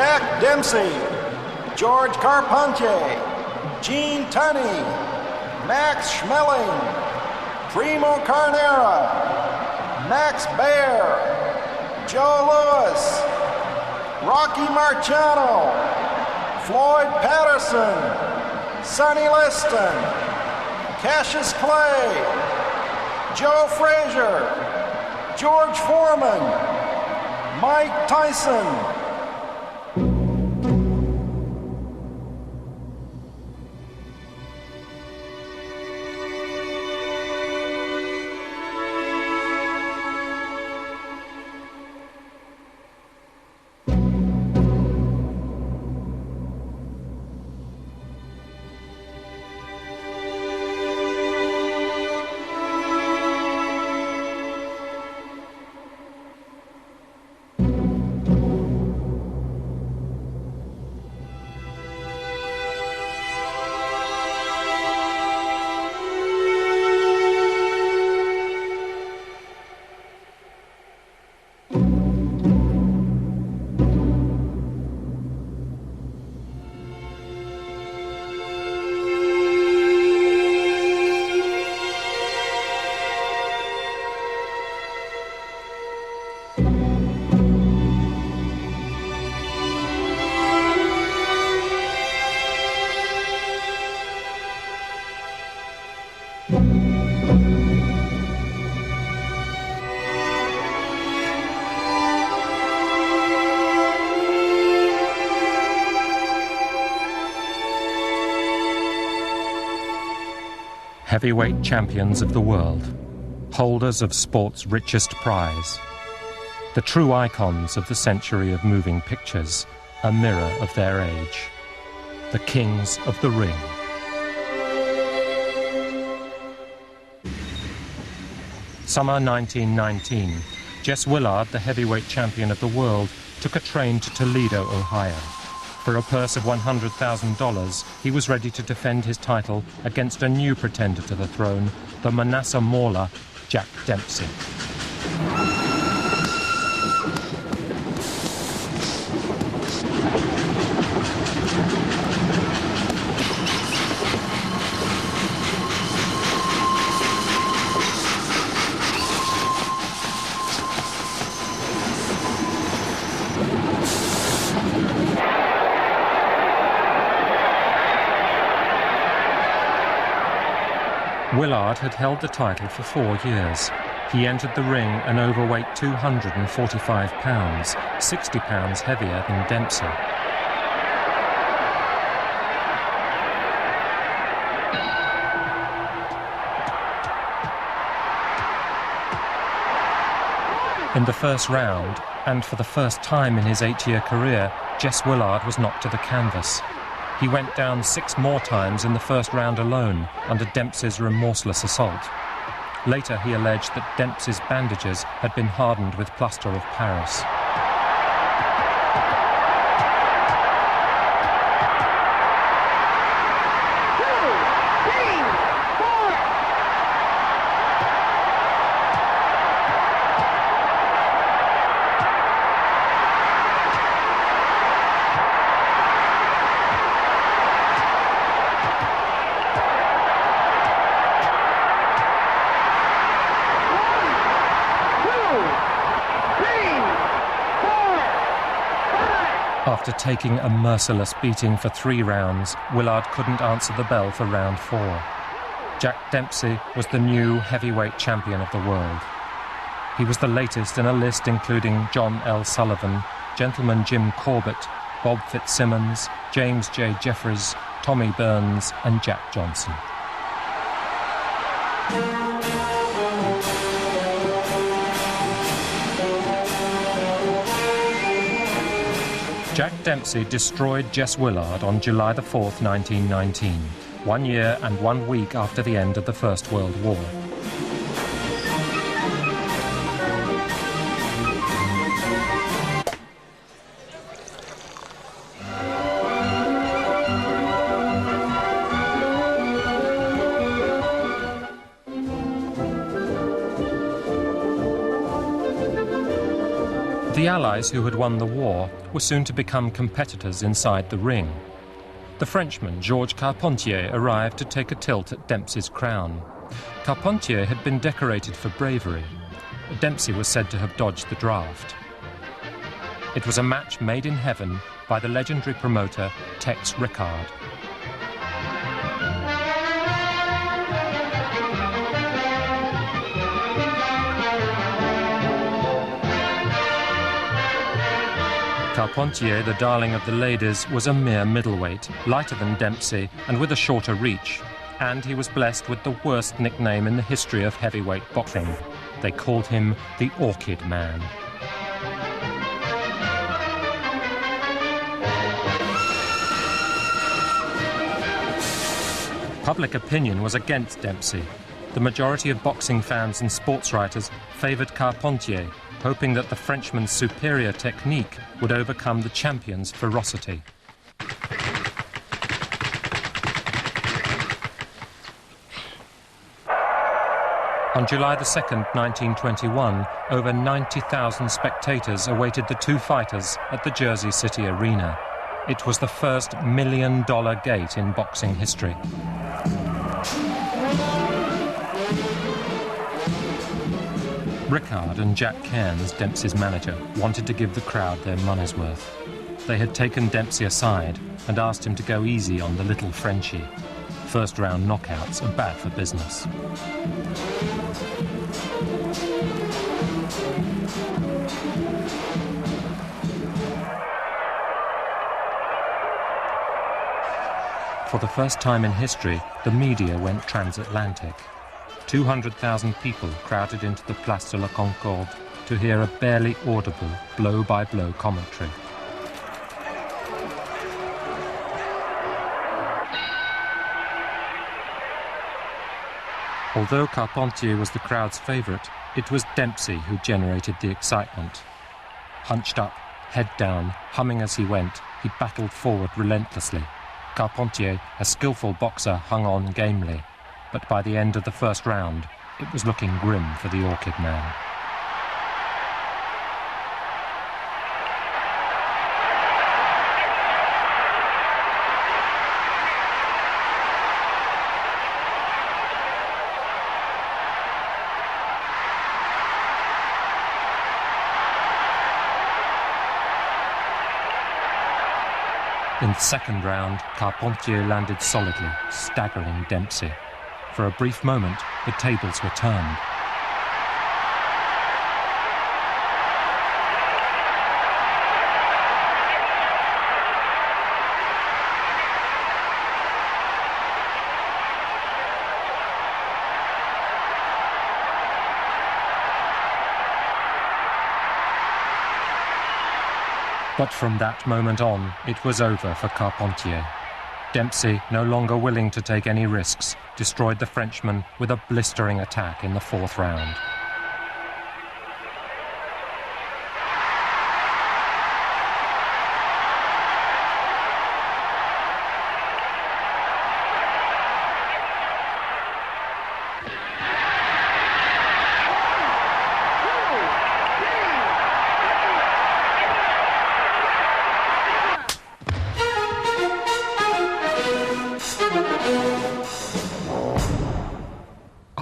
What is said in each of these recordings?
Jack Dempsey, George Carpentier, Gene Tunney, Max Schmeling, Primo Carnera, Max Baer, Joe Lewis, Rocky Marciano, Floyd Patterson, Sonny Liston, Cassius Clay, Joe Frazier, George Foreman, Mike Tyson. Heavyweight champions of the world, holders of sport's richest prize, the true icons of the century of moving pictures, a mirror of their age, the kings of the ring. Summer 1919, Jess Willard, the heavyweight champion of the world, took a train to Toledo, Ohio. For a purse of $100,000, he was ready to defend his title against a new pretender to the throne, the Manasseh Mauler, Jack Dempsey. Willard had held the title for 4 years. He entered the ring an overweight 245 pounds, 60 pounds heavier than Dempsey. In the first round, and for the first time in his 8-year career, Jess Willard was knocked to the canvas. He went down 6 more times in the first round alone under Dempsey's remorseless assault. Later, he alleged that Dempsey's bandages had been hardened with plaster of Paris. After taking a merciless beating for 3 rounds, Willard couldn't answer the bell for round 4. Jack Dempsey was the new heavyweight champion of the world. He was the latest in a list including John L. Sullivan, Gentleman Jim Corbett, Bob Fitzsimmons, James J. Jeffries, Tommy Burns, and Jack Johnson. Jack Dempsey destroyed Jess Willard on July the 4th, 1919, 1 year and 1 week after the end of the First World War. The Allies who had won the war were soon to become competitors inside the ring. The Frenchman Georges Carpentier arrived to take a tilt at Dempsey's crown. Carpentier had been decorated for bravery. Dempsey was said to have dodged the draft. It was a match made in heaven by the legendary promoter Tex Rickard. Carpentier, the darling of the ladies, was a mere middleweight, lighter than Dempsey and with a shorter reach. And he was blessed with the worst nickname in the history of heavyweight boxing. They called him the Orchid Man. Public opinion was against Dempsey. The majority of boxing fans and sports writers favoured Carpentier, hoping that the Frenchman's superior technique would overcome the champion's ferocity. On July the 2nd, 1921, over 90,000 spectators awaited the two fighters at the Jersey City Arena. It was the first $1 million gate in boxing history. Rickard and Jack Cairns, Dempsey's manager, wanted to give the crowd their money's worth. They had taken Dempsey aside and asked him to go easy on the little Frenchie. First-round knockouts are bad for business. For the first time in history, the media went transatlantic. 200,000 people crowded into the Place de la Concorde to hear a barely audible blow-by-blow commentary. Although Carpentier was the crowd's favourite, it was Dempsey who generated the excitement. Hunched up, head down, humming as he went, he battled forward relentlessly. Carpentier, a skillful boxer, hung on gamely. But by the end of the first round, it was looking grim for the Orchid Man. In the second round, Carpentier landed solidly, staggering Dempsey. For a brief moment, the tables were turned. But from that moment on, it was over for Carpentier. Dempsey, no longer willing to take any risks, destroyed the Frenchman with a blistering attack in the fourth round.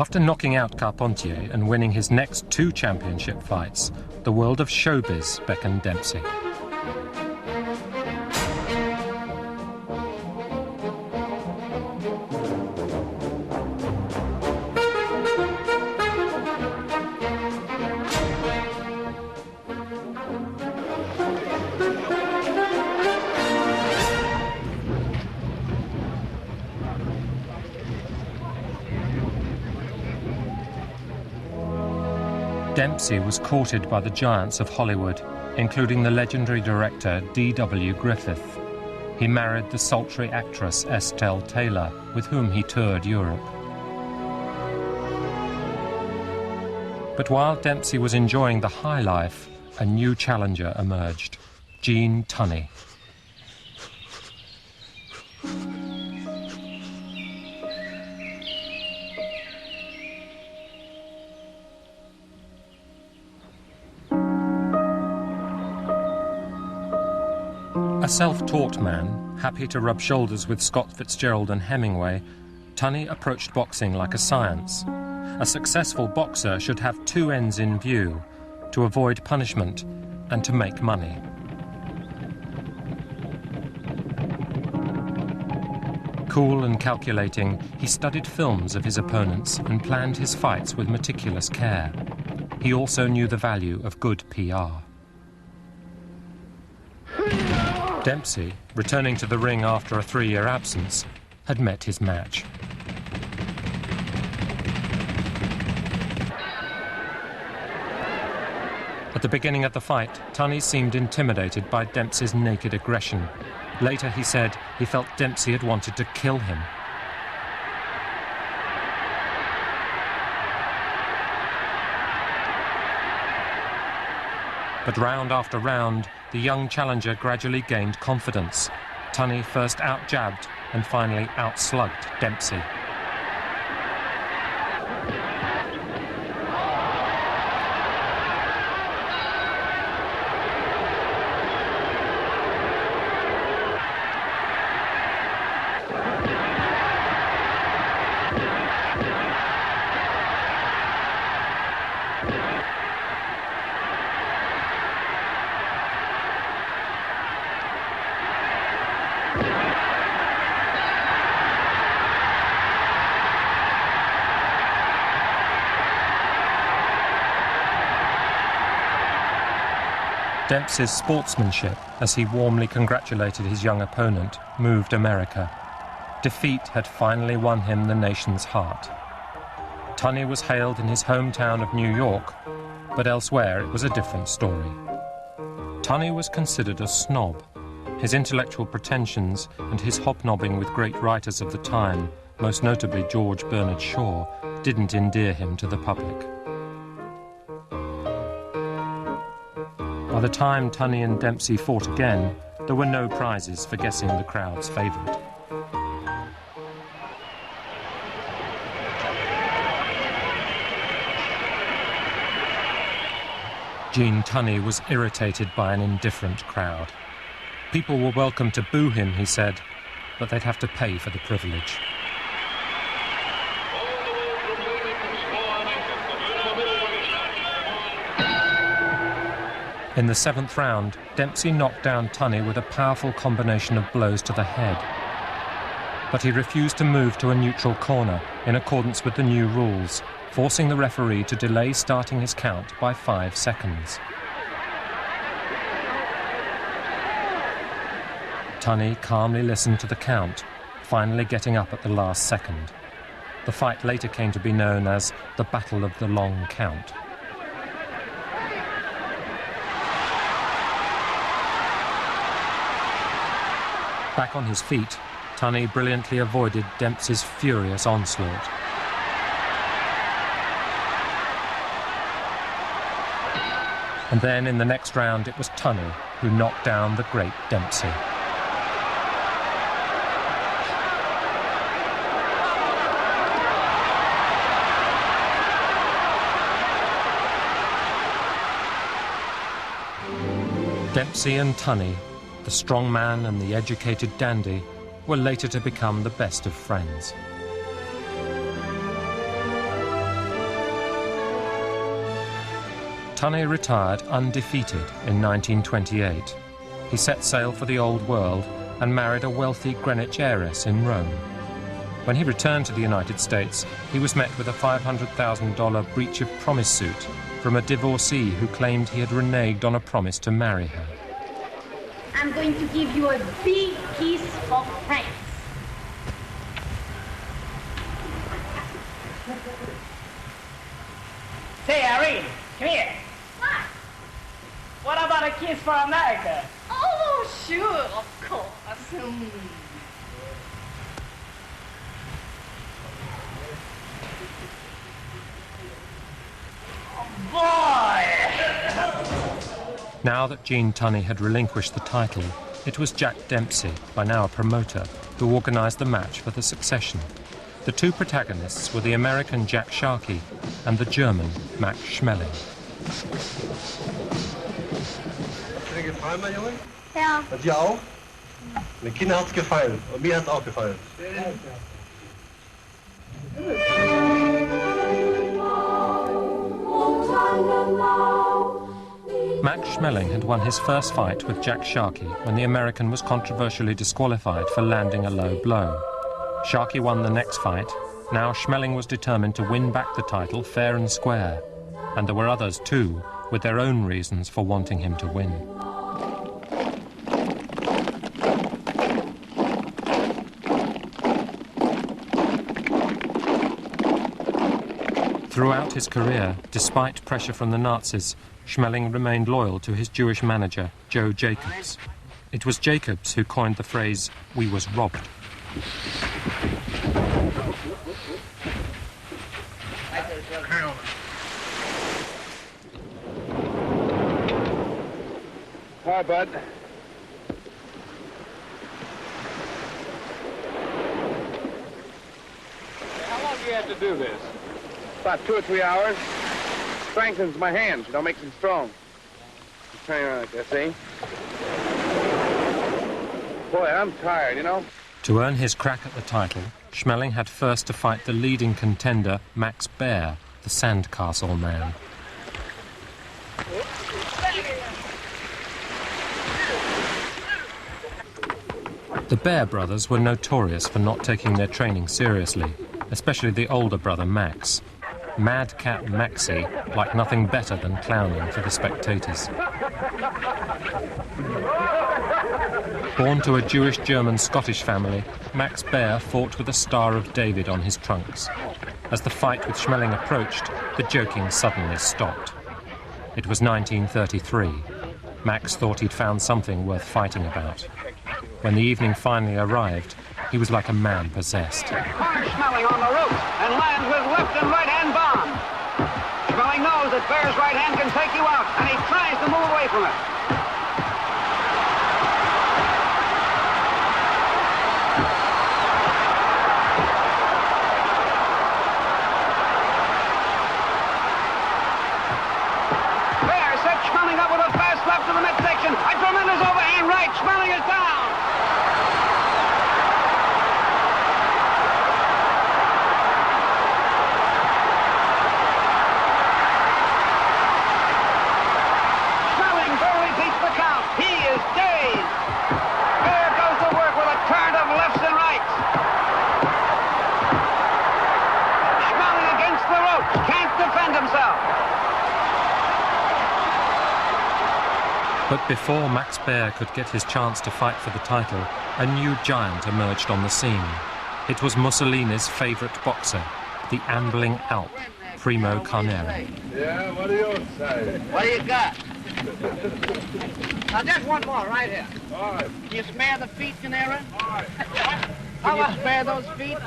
After knocking out Carpentier and winning his next 2 championship fights, the world of showbiz beckoned Dempsey. Dempsey was courted by the giants of Hollywood, including the legendary director D.W. Griffith. He married the sultry actress Estelle Taylor, with whom he toured Europe. But while Dempsey was enjoying the high life, a new challenger emerged, Gene Tunney. A self-taught man, happy to rub shoulders with Scott Fitzgerald and Hemingway, Tunney approached boxing like a science. A successful boxer should have two ends in view: to avoid punishment and to make money. Cool and calculating, he studied films of his opponents and planned his fights with meticulous care. He also knew the value of good PR. Dempsey, returning to the ring after a 3-year absence, had met his match. At the beginning of the fight, Tunney seemed intimidated by Dempsey's naked aggression. Later he said he felt Dempsey had wanted to kill him. But round after round, the young challenger gradually gained confidence. Tunney first out-jabbed and finally out-slugged Dempsey. Dempsey's sportsmanship, as he warmly congratulated his young opponent, moved America. Defeat had finally won him the nation's heart. Tunney was hailed in his hometown of New York, but elsewhere it was a different story. Tunney was considered a snob. His intellectual pretensions and his hobnobbing with great writers of the time, most notably George Bernard Shaw, didn't endear him to the public. By the time Tunney and Dempsey fought again, there were no prizes for guessing the crowd's favourite. Gene Tunney was irritated by an indifferent crowd. People were welcome to boo him, he said, but they'd have to pay for the privilege. In the 7th round, Dempsey knocked down Tunney with a powerful combination of blows to the head. But he refused to move to a neutral corner in accordance with the new rules, forcing the referee to delay starting his count by 5 seconds. Tunney calmly listened to the count, finally getting up at the last second. The fight later came to be known as the Battle of the Long Count. Back on his feet, Tunney brilliantly avoided Dempsey's furious onslaught. And then in the next round it was Tunney who knocked down the great Dempsey. Dempsey and Tunney, the strong man and the educated dandy, were later to become the best of friends. Tunney retired undefeated in 1928. He set sail for the old world and married a wealthy Greenwich heiress in Rome. When he returned to the United States, he was met with a $500,000 breach of promise suit from a divorcee who claimed he had reneged on a promise to marry her. I'm going to give you a big kiss for France. Say, Irene, come here. What? What about a kiss for America? Oh, sure, of course. Boy! Now that Gene Tunney had relinquished the title, it was Jack Dempsey, by now a promoter, who organised the match for the succession. The two protagonists were the American Jack Sharkey and the German Max Schmeling. Ist dir gefallen, mein Junge? Ja. Und dir auch? Den Kindern hat's gefallen und mir hat's auch gefallen. Max Schmeling had won his first fight with Jack Sharkey when the American was controversially disqualified for landing a low blow. Sharkey won the next fight. Now Schmeling was determined to win back the title fair and square. And there were others too, with their own reasons for wanting him to win. Throughout his career, despite pressure from the Nazis, Schmeling remained loyal to his Jewish manager, Joe Jacobs. It was Jacobs who coined the phrase, "We was robbed." Hi, bud. How long do you have to do this? About 2 or 3 hours. Strengthens my hands, you know, makes them strong. Turn around like that, see? Boy, I'm tired, you know? To earn his crack at the title, Schmeling had first to fight the leading contender, Max Baer, the Sandcastle man. The Baer brothers were notorious for not taking their training seriously, especially the older brother Max. Madcap Maxie liked nothing better than clowning for the spectators. Born to a Jewish-German-Scottish family, Max Baer fought with a Star of David on his trunks. As the fight with Schmeling approached, the joking suddenly stopped. It was 1933. Max thought he'd found something worth fighting about. When the evening finally arrived, he was like a man possessed. Schmeling on the rope and lands with left and right hand bomb. Schmeling knows that Baer's right hand can take you out, and he tries to move away from it. Baer sets Schmeling up with a fast left to the midsection. A tremendous overhand right. Schmeling is down. But before Max Baer could get his chance to fight for the title, a new giant emerged on the scene. It was Mussolini's favourite boxer, the ambling Alp, Primo Carnera. Yeah, what do you say? What do you got? Now, just one more right here. All right. Can you spare the feet, Carnera? All right. Can you spare those feet?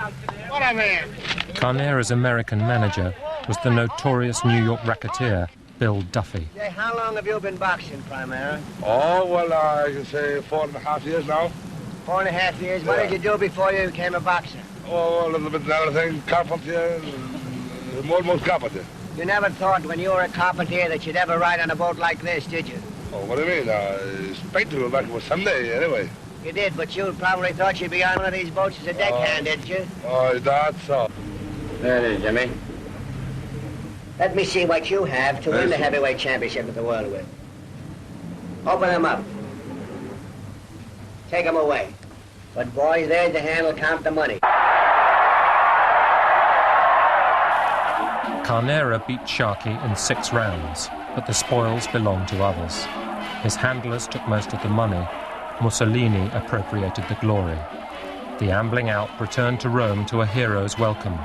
What I mean? Carnera's American manager was the notorious New York racketeer, Bill Duffy. Say, how long have you been boxing, Primera? Oh, well, I can say 4.5 years now. 4.5 years? What did you do before you became a boxer? Oh, a little bit of everything, carpenter, almost carpenter. You never thought when you were a carpenter that you'd ever ride on a boat like this, did you? Oh, what do you mean? I expect to go back for Sunday, anyway. You did, but you probably thought you'd be on one of these boats as a deckhand, didn't you? Oh, that's all. There it is, Jimmy. Let me see what you have to win the heavyweight championship of the world with. Open them up. Take them away. But boys, there's the handle, count the money. Carnera beat Sharkey in 6 rounds, but the spoils belonged to others. His handlers took most of the money. Mussolini appropriated the glory. The ambling Alp returned to Rome to a hero's welcome.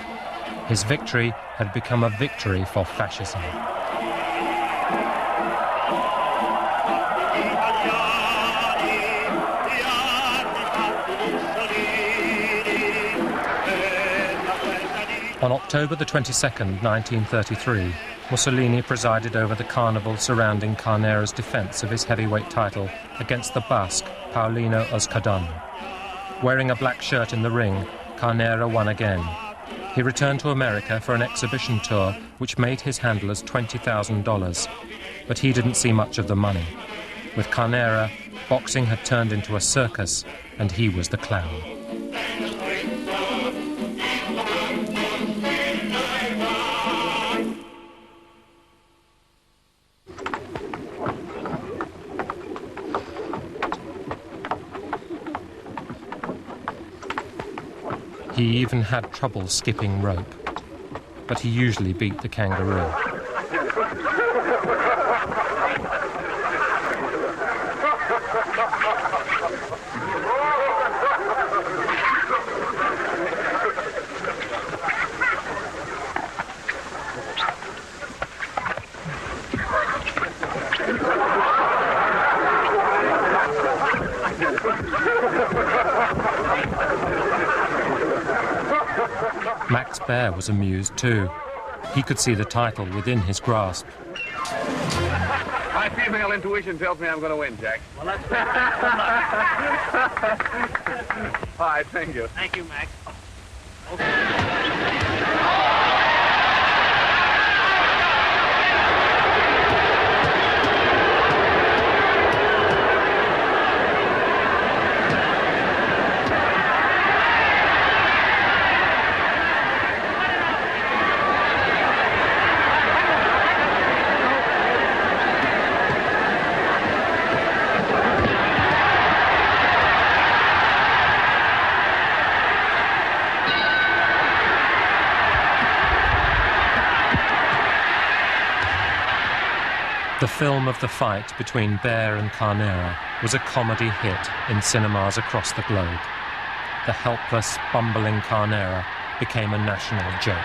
His victory had become a victory for fascism. On October the 22nd, 1933, Mussolini presided over the carnival surrounding Carnera's defence of his heavyweight title against the Basque Paulino Euskadin. Wearing a black shirt in the ring, Carnera won again. He returned to America for an exhibition tour which made his handlers $20,000, but he didn't see much of the money. With Carnera, Boxing had turned into a circus, and he was the clown. He even had trouble skipping rope, but he usually beat the kangaroo. Max Bear was amused too. He could see the title within his grasp. My female intuition tells me I'm going to win, Jack. Well, that's All right, thank you. Thank you, Max. The film of the fight between Bear and Carnera was a comedy hit in cinemas across the globe. The helpless, bumbling Carnera became a national joke.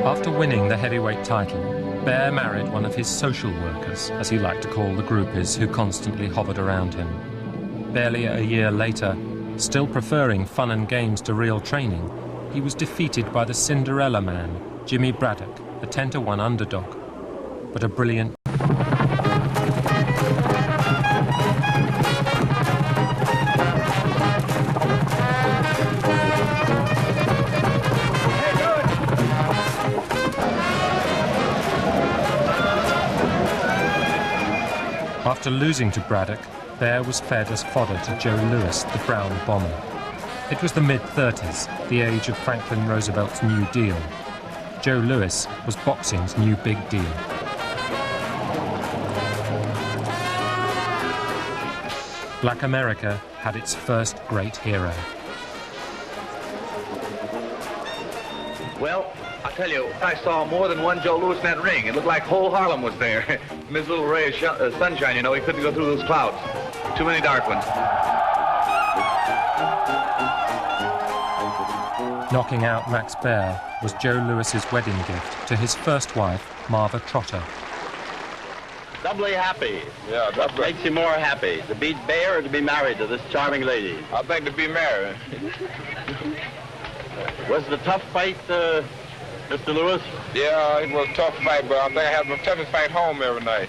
After winning the heavyweight title, Bear married one of his social workers, as he liked to call the groupies who constantly hovered around him. Barely a year later, still preferring fun and games to real training, he was defeated by the Cinderella Man, Jimmy Braddock, a 10-to-1 underdog. But a brilliant After losing to Braddock, Bear was fed as fodder to Joe Louis, the brown bomber. It was the mid-30s, the age of Franklin Roosevelt's New Deal. Joe Louis was boxing's new big deal. Black America had its first great hero. Well, I'll tell you, I saw more than one Joe Louis in that ring. It looked like whole Harlem was there. In this little ray of sunshine, you know, he couldn't go through those clouds. Too many dark ones. Knocking out Max Bear was Joe Louis's wedding gift to his first wife, Marva Trotter. Doubly happy. Yeah, What makes you more happy, to beat Bear or to be married to this charming lady? I think to be married. Was it a tough fight, Mr. Lewis? Yeah, it was a tough fight, but I think I had my toughest fight home every night.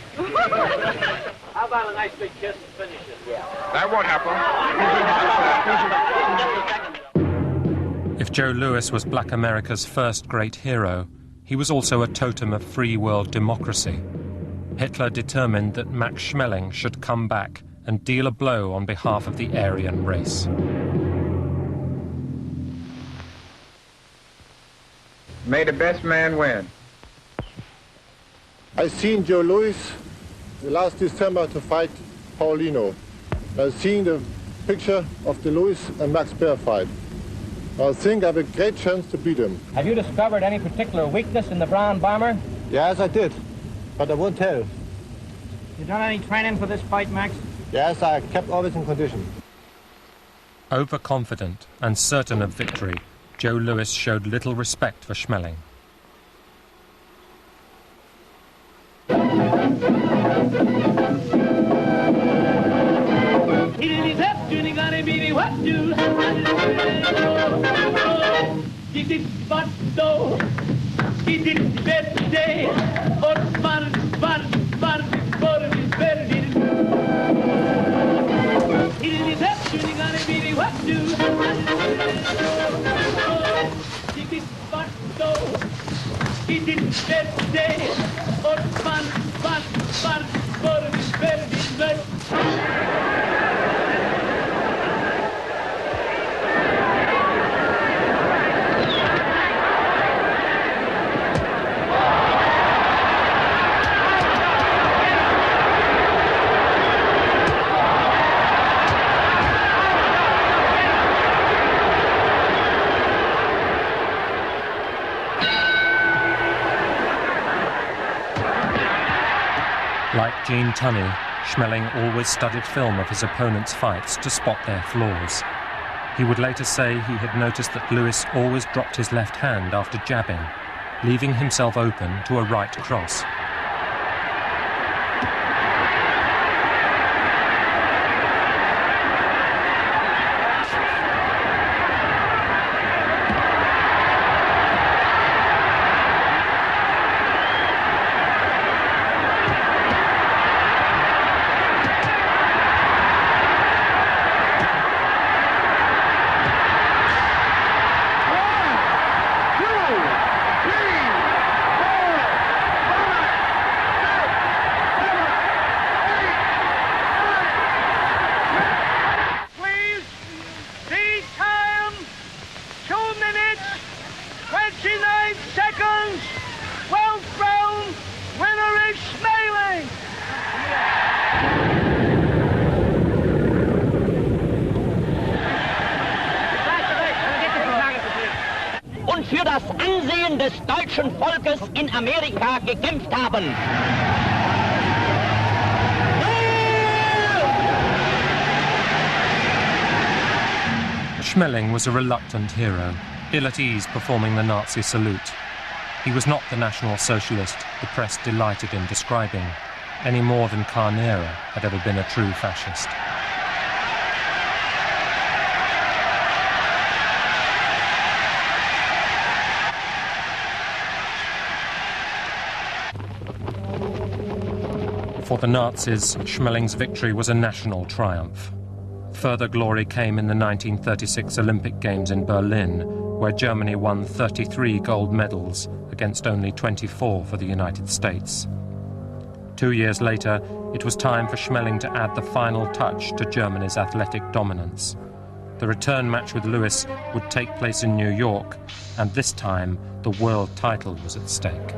How about a nice big kiss to finish it? Yeah. That won't happen. If Joe Louis was Black America's first great hero, he was also a totem of free world democracy. Hitler determined that Max Schmeling should come back and deal a blow on behalf of the Aryan race. May the best man win. I seen Joe Louis last December to fight Paulino. I seen the picture of the Louis and Max Bear fight. I think I have a great chance to beat him. Have you discovered any particular weakness in the brown bomber? Yes, I did, but I won't tell. You done any training for this fight, Max? Yes, I kept always in condition. Overconfident and certain of victory, Joe Louis showed little respect for Schmeling. Dieses Batto, dieses Verde, und man, it is actually gonna be what do. Dieses Batto, dieses Verde, und man, Like Gene Tunney, Schmeling always studied film of his opponent's fights to spot their flaws. He would later say he had noticed that Lewis always dropped his left hand after jabbing, leaving himself open to a right cross. und für das Ansehen des deutschen Volkes in Amerika gekämpft haben. Schmeling was a reluctant hero, ill at ease performing the Nazi salute. He was not the National Socialist the press delighted in describing, any more than Carnera had ever been a true fascist. For the Nazis, Schmeling's victory was a national triumph. Further glory came in the 1936 Olympic Games in Berlin, where Germany won 33 gold medals against only 24 for the United States. 2 years later, it was time for Schmeling to add the final touch to Germany's athletic dominance. The return match with Lewis would take place in New York, and this time the world title was at stake.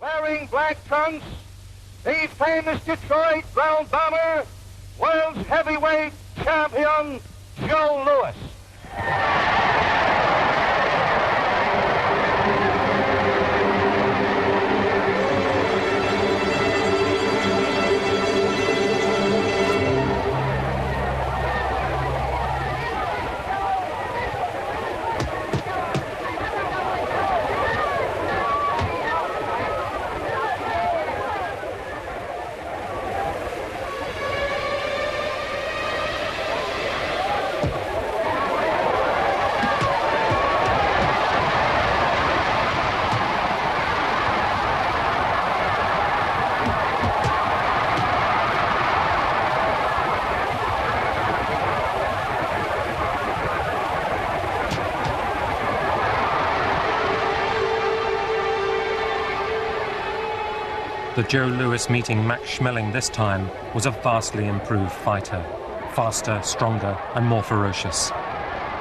Wearing black trunks, the famous Detroit ground bomber, world's heavyweight champion, Joe Louis. The Joe Louis meeting Max Schmeling this time was a vastly improved fighter, faster, stronger, and more ferocious.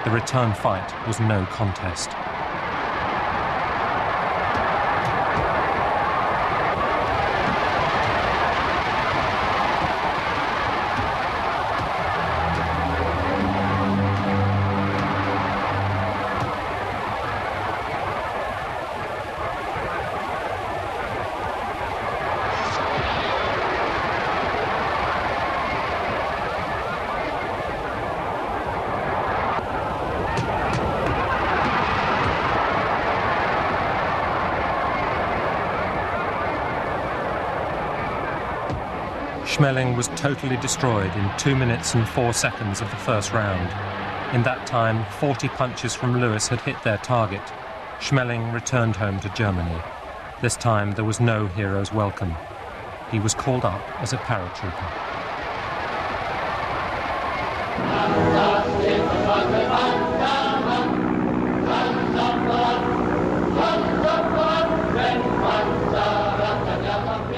The return fight was no contest. Schmeling was totally destroyed in 2 minutes and 4 seconds of the first round. In that time, 40 punches from Lewis had hit their target. Schmeling returned home to Germany. This time there was no hero's welcome. He was called up as a paratrooper.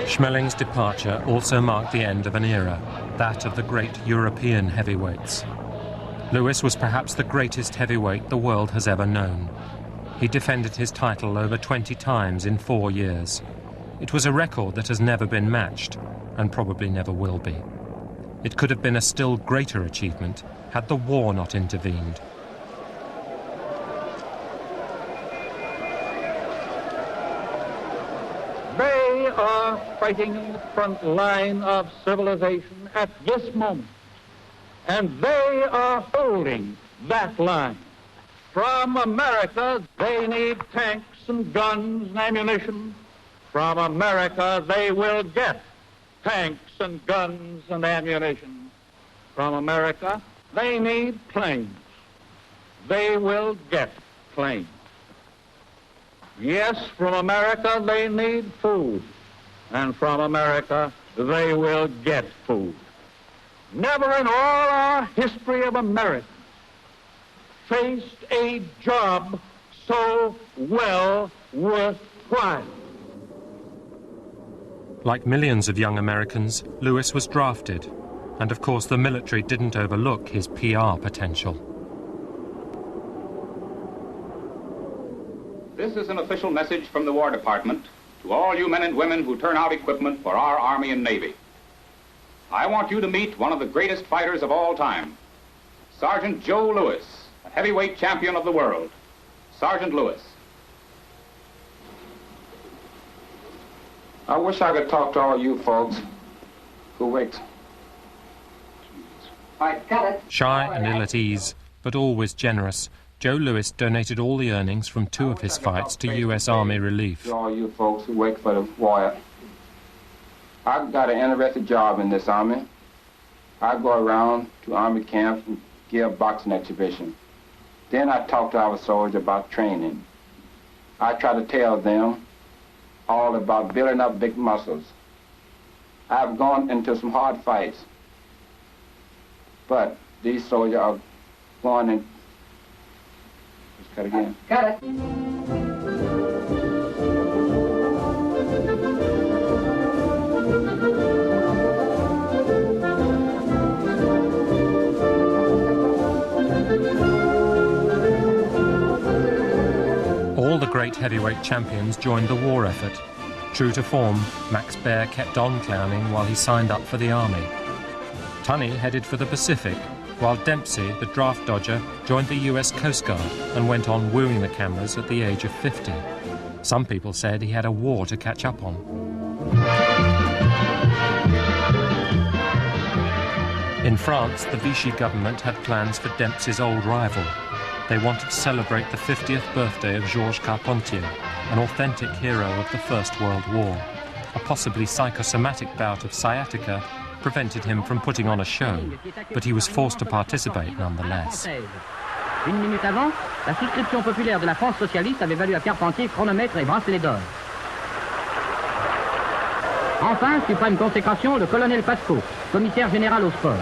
Schmeling's departure also marked the end of an era, that of the great European heavyweights. Lewis was perhaps the greatest heavyweight the world has ever known. He defended his title over 20 times in 4 years. It was a record that has never been matched, and probably never will be. It could have been a still greater achievement had the war not intervened. They are fighting in the front line of civilization at this moment, and they are holding that line. From America, they need tanks and guns and ammunition. From America, they will get tanks and guns and ammunition. From America, they need planes. They will get planes. Yes, from America, they need food. And from America, they will get food. Never in all our history of America faced a job so well worthwhile. Like millions of young Americans, Lewis was drafted. And of course the military didn't overlook his PR potential. This is an official message from the War Department to all you men and women who turn out equipment for our Army and Navy. I want you to meet one of the greatest fighters of all time, Sergeant Joe Lewis, a heavyweight champion of the world. Sergeant Lewis. I wish I could talk to all you folks who wakes. Shy and ill at ease, but always generous, Joe Lewis donated all the earnings from 2 of his fights to U.S. Army relief. To all you folks who work for the war, I've got an interesting job in this Army. I go around to Army camps and give boxing exhibition. Then I talk to our soldiers about training. I try to tell them all about building up big muscles. I've gone into some hard fights, but these soldiers are going in. Let's cut again. Cut it. All the great heavyweight champions joined the war effort. True to form, Max Baer kept on clowning while he signed up for the army. Tunney headed for the Pacific, while Dempsey, the draft dodger, joined the US Coast Guard and went on wooing the cameras at the age of 50. Some people said he had a war to catch up on. In France, the Vichy government had plans for Dempsey's old rival. They wanted to celebrate the 50th birthday of Georges Carpentier, an authentic hero of the First World War. A possibly psychosomatic bout of sciatica prevented him from putting on a show, but he was forced to participate nonetheless. Une minute avant, la souscription populaire de la France socialiste avait valu à Carpentier chronomètre et bracelet d'or. Enfin, suprême consécration, le colonel Pasco, commissaire général au sport.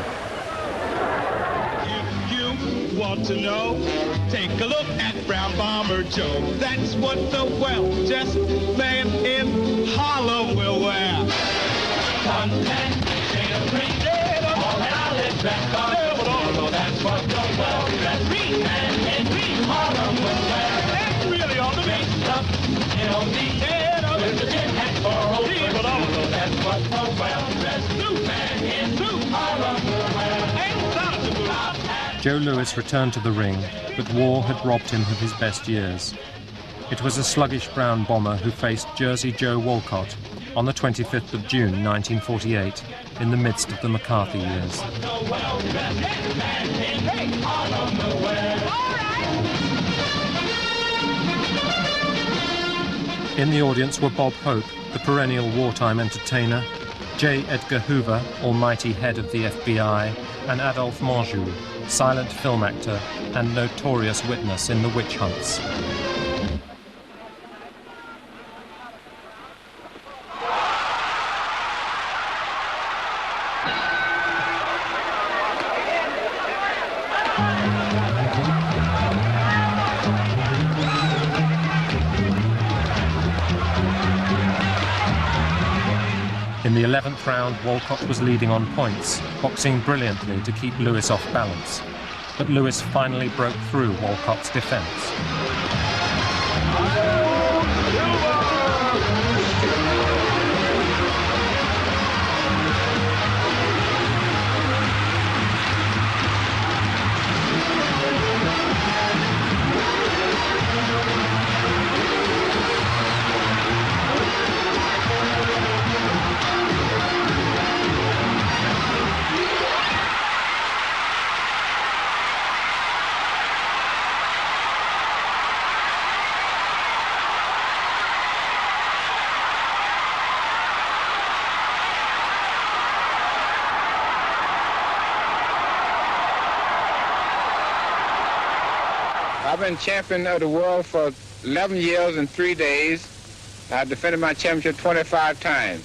Want to know? Take a look at Brown Bomber Joe. That's what the well-dressed man in Harlem will wear. Content, shade of green, all knowledge back on the wall. That's what the well-dressed man in Harlem will wear. That's really all the best stuff. It'll be dead with the tin hat for old people. That's what the well-dressed man in Harlem will wear. Ain't sounded good. Joe Lewis returned to the ring, but war had robbed him of his best years. It was a sluggish brown bomber who faced Jersey Joe Walcott on the 25th of June 1948, in the midst of the McCarthy years. In the audience were Bob Hope, the perennial wartime entertainer, J. Edgar Hoover, almighty head of the FBI, and Adolphe Menjou, silent film actor and notorious witness in the witch hunts. In the 11th round, Walcott was leading on points, boxing brilliantly to keep Lewis off balance. But Lewis finally broke through Walcott's defence. I've been champion of the world for 11 years and 3 days. I've defended my championship 25 times.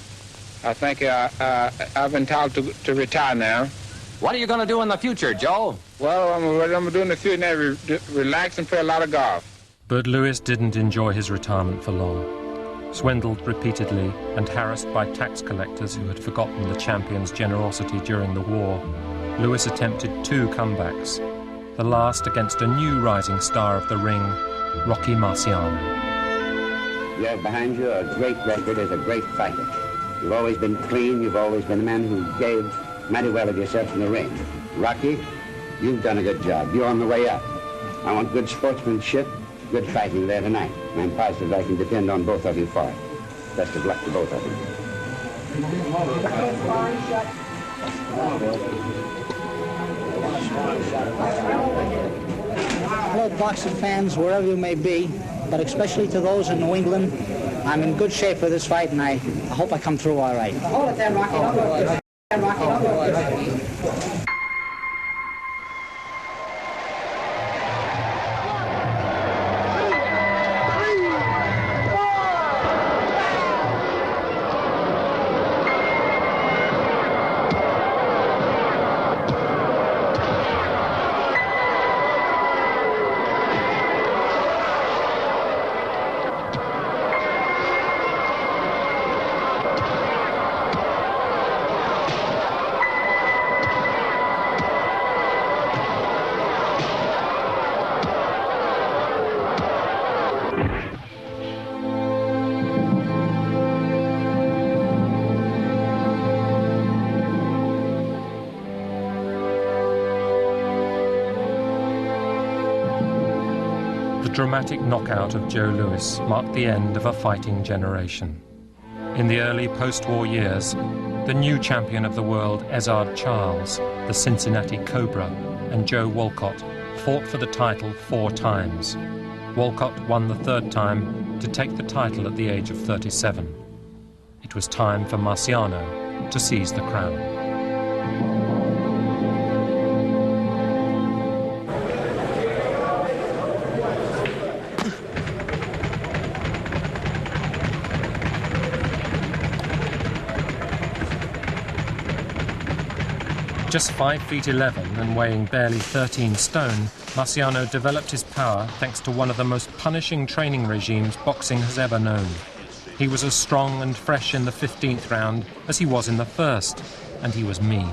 I think I've been told to retire now. What are you going to do in the future, Joe? Well, what I'm going to do in the future now, relax and play a lot of golf. But Lewis didn't enjoy his retirement for long. Swindled repeatedly and harassed by tax collectors who had forgotten the champion's generosity during the war, Lewis attempted 2 comebacks. The last against a new rising star of the ring, Rocky Marciano. You have behind you a great record as a great fighter. You've always been clean, you've always been a man who gave mighty well of yourself in the ring. Rocky, you've done a good job. You're on the way up. I want good sportsmanship, good fighting there tonight. And I'm positive I can depend on both of you for it. Best of luck to both of you. Hello, boxing fans, wherever you may be, but especially to those in New England. I'm in good shape for this fight, and I hope I come through all right. Hold it there, Rocky. The dramatic knockout of Joe Louis marked the end of a fighting generation. In the early post-war years, the new champion of the world, Ezzard Charles, the Cincinnati Cobra, and Joe Walcott fought for the title 4 times. Walcott won the 3rd time to take the title at the age of 37. It was time for Marciano to seize the crown. Just 5 feet 11 and weighing barely 13 stone, Marciano developed his power thanks to one of the most punishing training regimes boxing has ever known. He was as strong and fresh in the 15th round as he was in the 1st, and he was mean.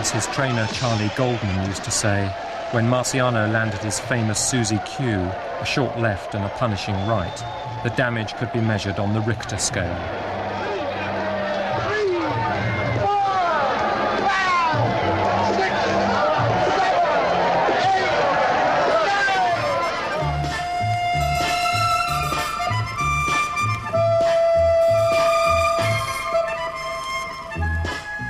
as his trainer Charlie Goldman used to say, when Marciano landed his famous Susie Q, a short left and a punishing right, the damage could be measured on the Richter scale.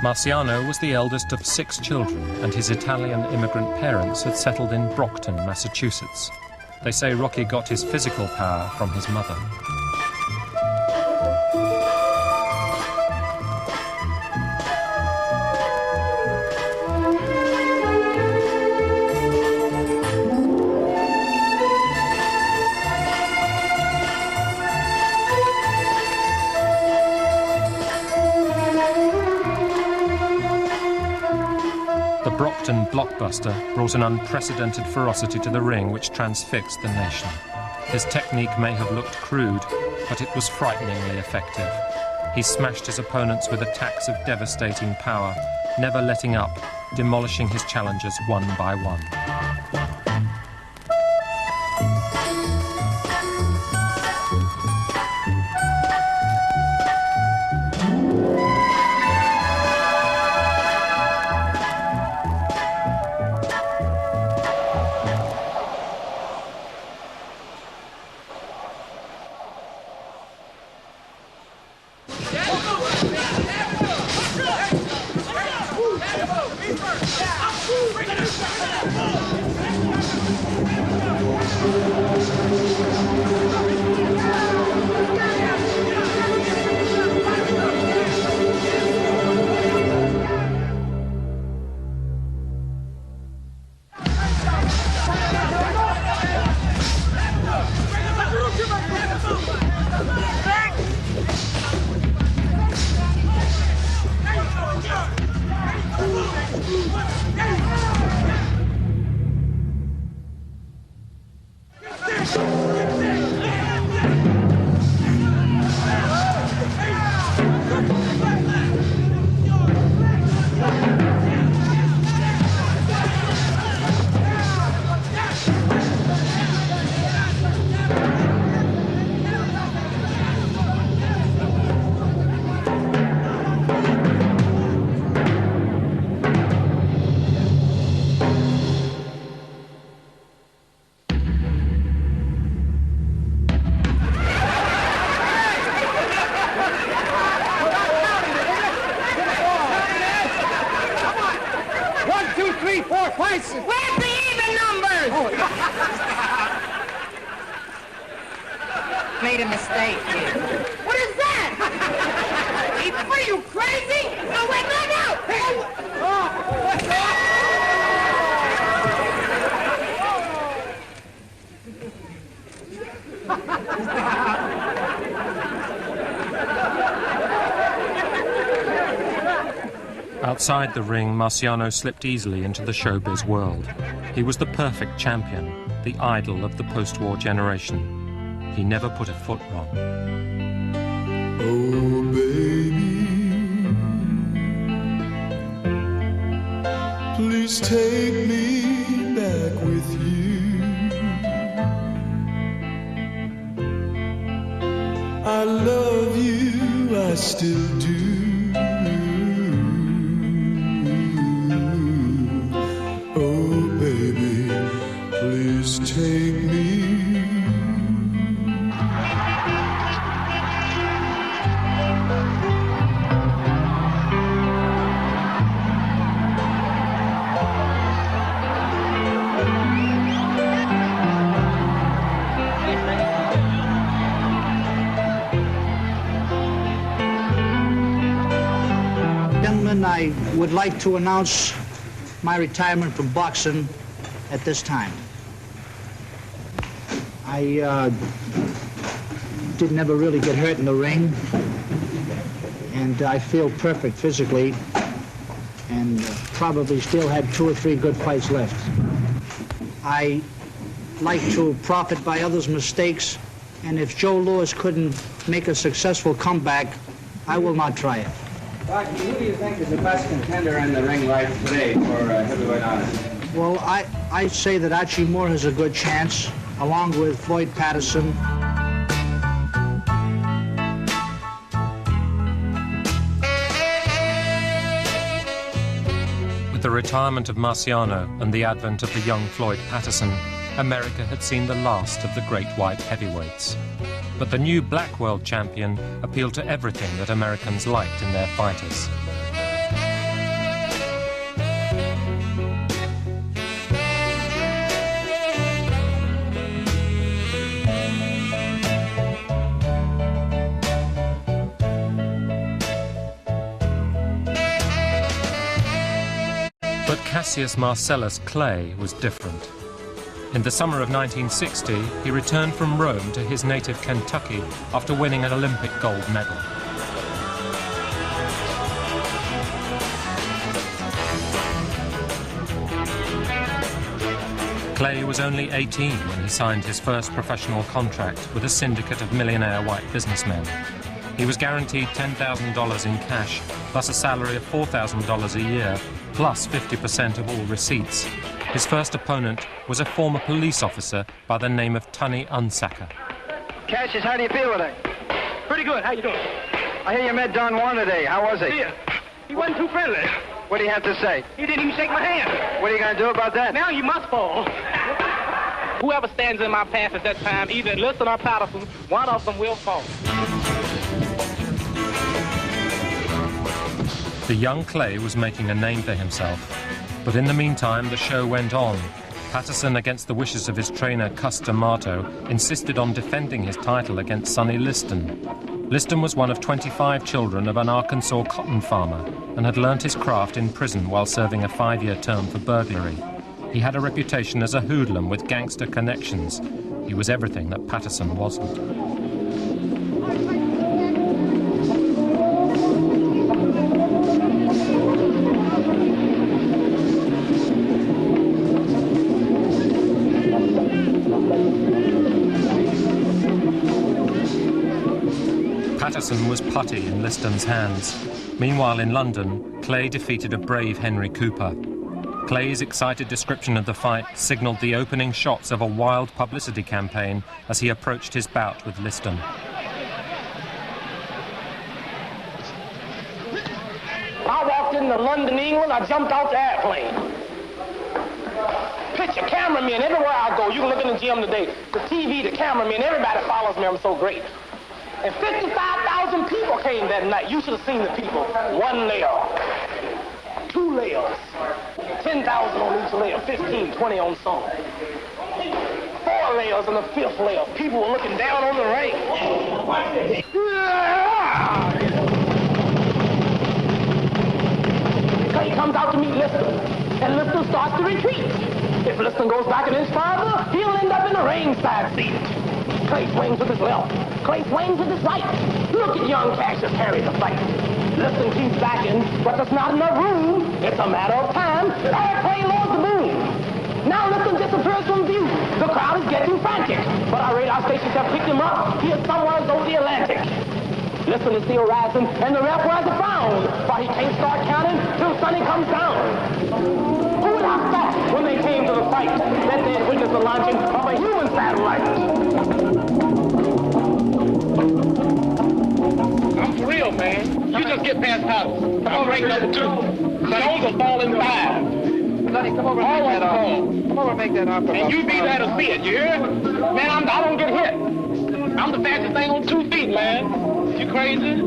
Marciano was the eldest of 6 children, and his Italian immigrant parents had settled in Brockton, Massachusetts. They say Rocky got his physical power from his mother. Brockton blockbuster brought an unprecedented ferocity to the ring which transfixed the nation. His technique may have looked crude, but it was frighteningly effective. He smashed his opponents with attacks of devastating power, never letting up, demolishing his challengers one by one. Where's the even numbers? Made a mistake here. What is that? What are you, crazy? No, wait, Outside the ring, Marciano slipped easily into the showbiz world. He was the perfect champion, the idol of the post-war generation. He never put a foot wrong. Oh, baby, please take me back with you. I love you, I still do. Take me. Gentlemen, I would like to announce my retirement from boxing at this time. I didn't ever really get hurt in the ring, and I feel perfect physically, and probably still had 2 or 3 good fights left. I like to profit by others' mistakes, and if Joe Louis couldn't make a successful comeback, I will not try it. Rocky, who do you think is the best contender in the ring right today for heavyweight honors? Well, I say that Archie Moore has a good chance, along with Floyd Patterson. With the retirement of Marciano and the advent of the young Floyd Patterson, America had seen the last of the great white heavyweights. But the new black world champion appealed to everything that Americans liked in their fighters. But Cassius Marcellus Clay was different. In the summer of 1960, he returned from Rome to his native Kentucky after winning an Olympic gold medal. Clay was only 18 when he signed his first professional contract with a syndicate of millionaire white businessmen. He was guaranteed $10,000 in cash, plus a salary of $4,000 a year, plus 50% of all receipts. His first opponent was a former police officer by the name of Tunney Unsacker. Cassius, how do you feel today? Pretty good. How you doing? I hear you met Don Juan today. How was he? Yeah. He wasn't too friendly. What do you have to say? He didn't even shake my hand. What are you going to do about that? Now you must fall. Whoever stands in my path at that time, either Liston or Patterson, one of them will fall. The young Clay was making a name for himself. But in the meantime, the show went on. Patterson, against the wishes of his trainer Cus D'Amato, insisted on defending his title against Sonny Liston. Liston was one of 25 children of an Arkansas cotton farmer and had learnt his craft in prison while serving a 5-year term for burglary. He had a reputation as a hoodlum with gangster connections. He was everything that Patterson wasn't. Patterson was putty in Liston's hands. Meanwhile, in London, Clay defeated a brave Henry Cooper. Clay's excited description of the fight signalled the opening shots of a wild publicity campaign as he approached his bout with Liston. I walked into London, England, I jumped out the airplane. Picture, cameramen, everywhere I go, you can look in the gym today, the TV, the cameramen, everybody follows me, I'm so great. And 55,000 people came that night. You should have seen the people. 1 layer, 2 layers, 10,000 on each layer, 15, 20 on some. 4 layers on the 5th layer. People were looking down on the ring. Clay comes out to meet Liston, and Liston starts to retreat. If Liston goes back an inch farther, he'll end up in the ringside seat. Clay swings with his left. Clay swings with his right. Look at young Cassius carry the fight. Liston keeps backing, but there's not enough room. It's a matter of time. Clay lowers the boom. Now Liston disappears from view. The crowd is getting frantic, but our radar stations have picked him up. He is somewhere over the Atlantic. Liston is still rising, and the ref wears a frown, but he can't start counting till Sonny comes down. Who would have thought when they came to the fight that they had witnessed the launching of a human satellite? I'm for real, man. You just get past Patterson. Come on, rank number 2. Jones will fall in 5. Sonny, come over and make that offer. Come over and make that offer. And you be there to see it, you hear? Man, I don't get hit. I'm the fastest thing on 2 feet, man. You crazy?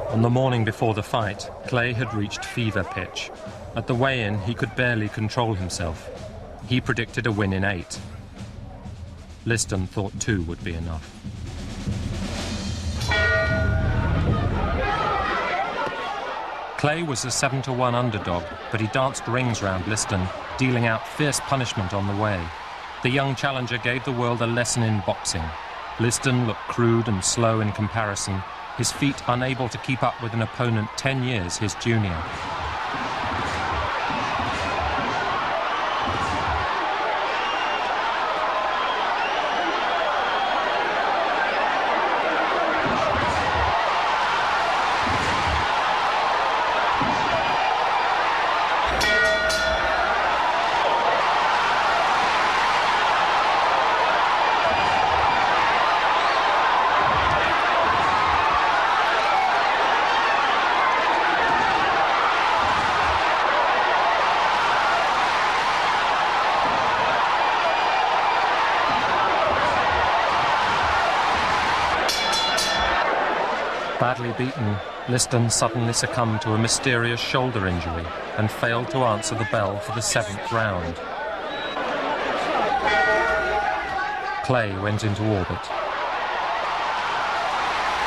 On the morning before the fight, Clay had reached fever pitch. At the weigh-in, he could barely control himself. He predicted a win in 8. Liston thought 2 would be enough. Clay was a 7-1 underdog, but he danced rings round Liston, dealing out fierce punishment on the way. The young challenger gave the world a lesson in boxing. Liston looked crude and slow in comparison, his feet unable to keep up with an opponent 10 years his junior. Badly beaten, Liston suddenly succumbed to a mysterious shoulder injury and failed to answer the bell for the 7th round. Clay went into orbit.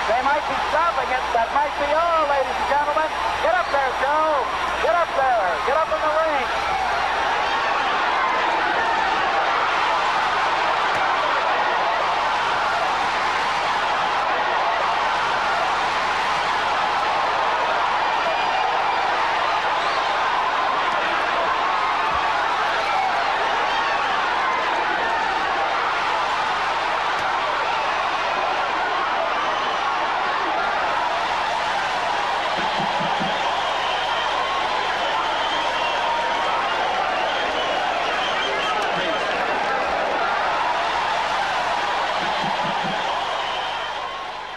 They might be stopping it. That might be all, ladies and gentlemen. Get up there, Joe. Get up there. Get up in the ring.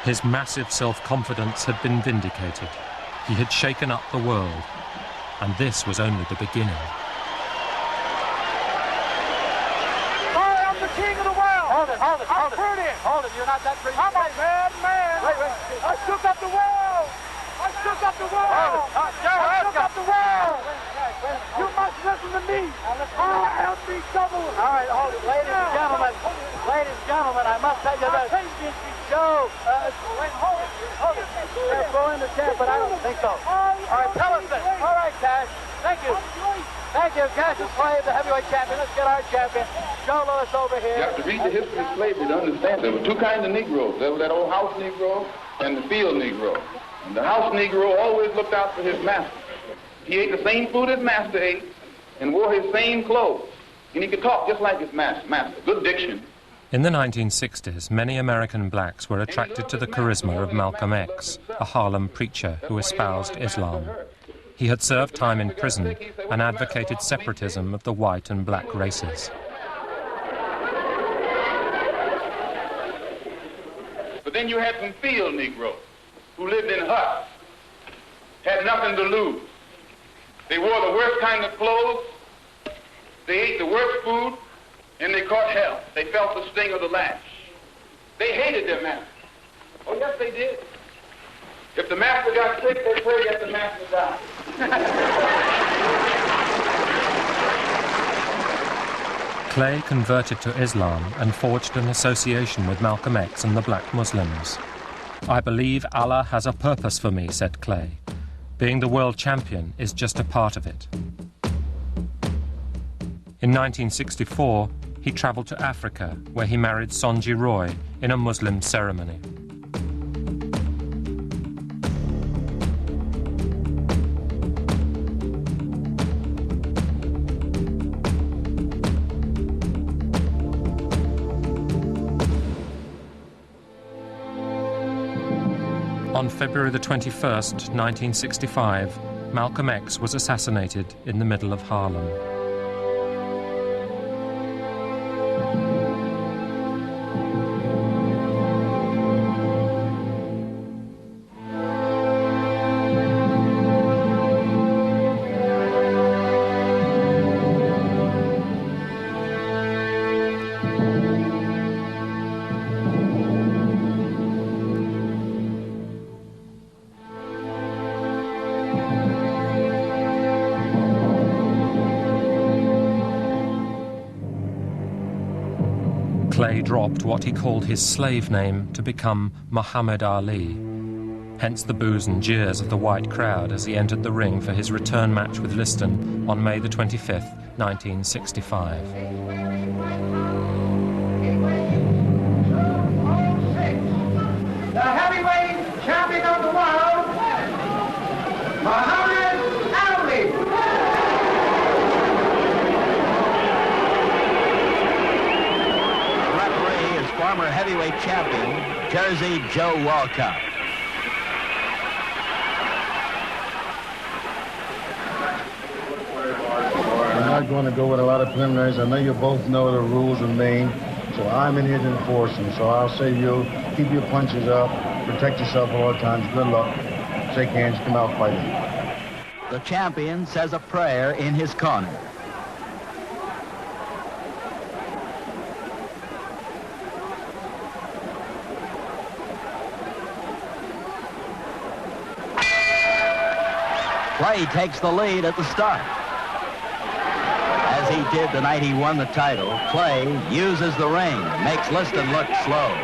His massive self-confidence had been vindicated. He had shaken up the world, and this was only the beginning. I am the king of the world. Hold it. I'm pretty. Hold it. You're not that pretty. I'm a bad man. Wait. I shook up the world. I shook up the world. I shook up the world. You must listen to me. I am the double. All right, hold it. Ladies and gentlemen, I must tell you this. Joe, wait, hold it. They're throwing the champ, but I don't think so. All right, tell us this. All right, Cash. Thank you. Cash is Clay, the heavyweight champion. Let's get our champion, Joe Louis, over here. You have to read the history of slavery to understand there were two kinds of Negroes. There was that old house Negro and the field Negro. And the house Negro always looked out for his master. He ate the same food his master ate and wore his same clothes. And he could talk just like his master. Good diction. In the 1960s, many American blacks were attracted to the charisma of Malcolm X, a Harlem preacher who espoused Islam. He had served time in prison and advocated separatism of the white and black races. But then you had some field Negroes who lived in huts, had nothing to lose. They wore the worst kind of clothes, they ate the worst food, and they caught hell. They felt the sting of the lash. They hated their master. Oh, yes, they did. If the master got sick, they prayed that the master died. Clay converted to Islam and forged an association with Malcolm X and the black Muslims. "I believe Allah has a purpose for me," said Clay. "Being the world champion is just a part of it." In 1964, he travelled to Africa, where he married Sonji Roy in a Muslim ceremony. On February the 21st, 1965, Malcolm X was assassinated in the middle of Harlem. Clay dropped what he called his slave name to become Muhammad Ali. hence the boos and jeers of the white crowd as he entered the ring for his return match with Liston on May the 25th, 1965. The heavyweight champion of the world, Muhammad Ali. The referee is former heavyweight champion, Jersey Joe Walcott. I'm not going to go with a lot of preliminaries. I know you both know the rules of Maine, so I'm in here to enforce them. So I'll say you keep your punches up, protect yourself at all times. Good luck. Shake hands, come out fighting. The champion says a prayer in his corner. Clay takes the lead at the start. As he did the night he won the title, Clay uses the ring, makes Liston look slow.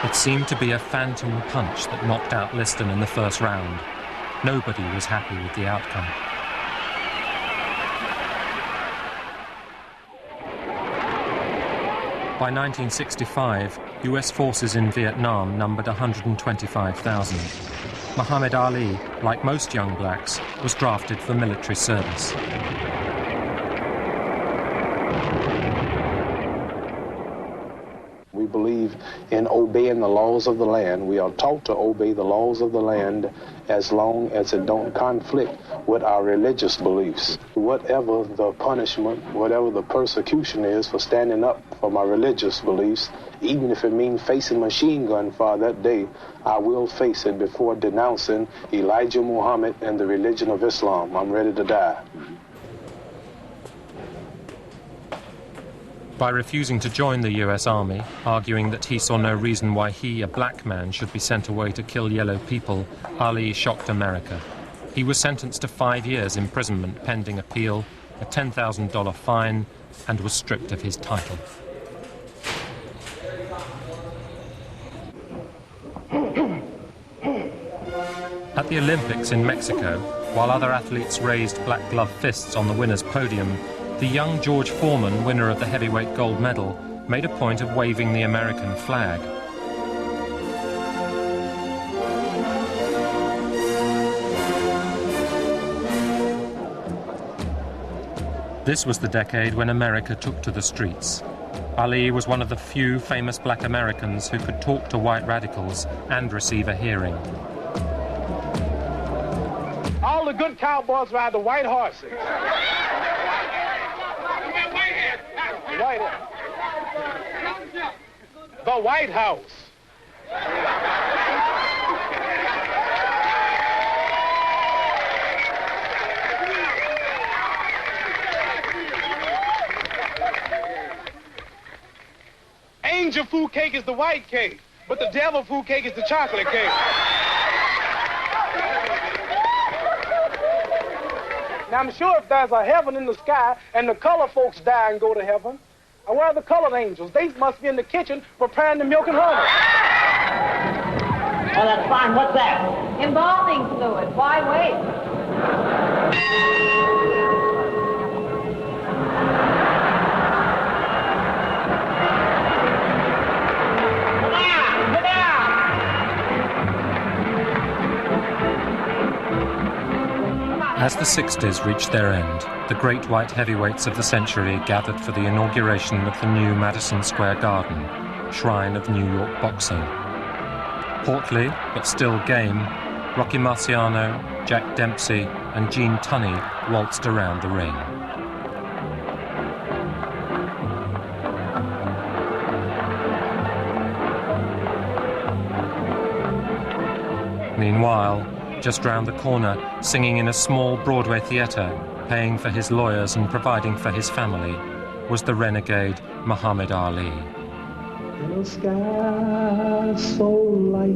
It seemed to be a phantom punch that knocked out Liston in the first round. Nobody was happy with the outcome. By 1965, US forces in Vietnam numbered 125,000. Muhammad Ali, like most young blacks, was drafted for military service. We believe in obeying the laws of the land. We are taught to obey the laws of the land as long as it don't conflict with our religious beliefs. Whatever the punishment, whatever the persecution is for standing up for my religious beliefs, even if it means facing machine gun fire that day, I will face it before denouncing Elijah Muhammad and the religion of Islam. I'm ready to die. By refusing to join the US Army, arguing that he saw no reason why he, a black man, should be sent away to kill yellow people, Ali shocked America. He was sentenced to 5 years imprisonment pending appeal, a $10,000 fine, and was stripped of his title. At the Olympics in Mexico, while other athletes raised black glove fists on the winner's podium, the young George Foreman, winner of the heavyweight gold medal, made a point of waving the American flag. This was the decade when America took to the streets. Ali was one of the few famous black Americans who could talk to white radicals and receive a hearing. All the good cowboys ride the white horses. The White House. Angel food cake is the white cake, but the devil food cake is the chocolate cake. Now, I'm sure if there's a heaven in the sky and the colored folks die and go to heaven, where are the colored angels? They must be in the kitchen preparing the milk and honey. Oh, that's fine. What's that? Embalming fluid. Why wait? As the 60s reached their end, the great white heavyweights of the century gathered for the inauguration of the new Madison Square Garden, shrine of New York boxing. Portly, but still game, Rocky Marciano, Jack Dempsey, and Gene Tunney waltzed around the ring. Meanwhile, just round the corner, singing in a small Broadway theatre, paying for his lawyers and providing for his family, was the renegade Muhammad Ali. In a sky so light,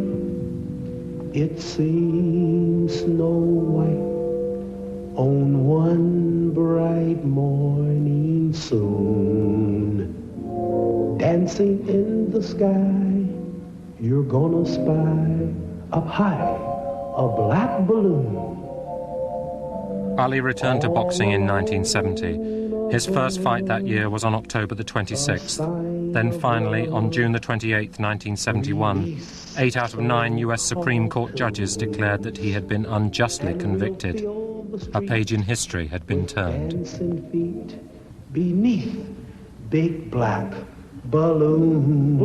it seems Snow White on one bright morning soon. Dancing in the sky, you're gonna spy up high a black balloon. Ali returned to boxing in 1970. His first fight that year was on October the 26th. Then finally, on June the 28th, 1971, 8 out of 9 US Supreme Court judges declared that he had been unjustly convicted. A page in history had been turned. Dancing feet beneath big black balloon.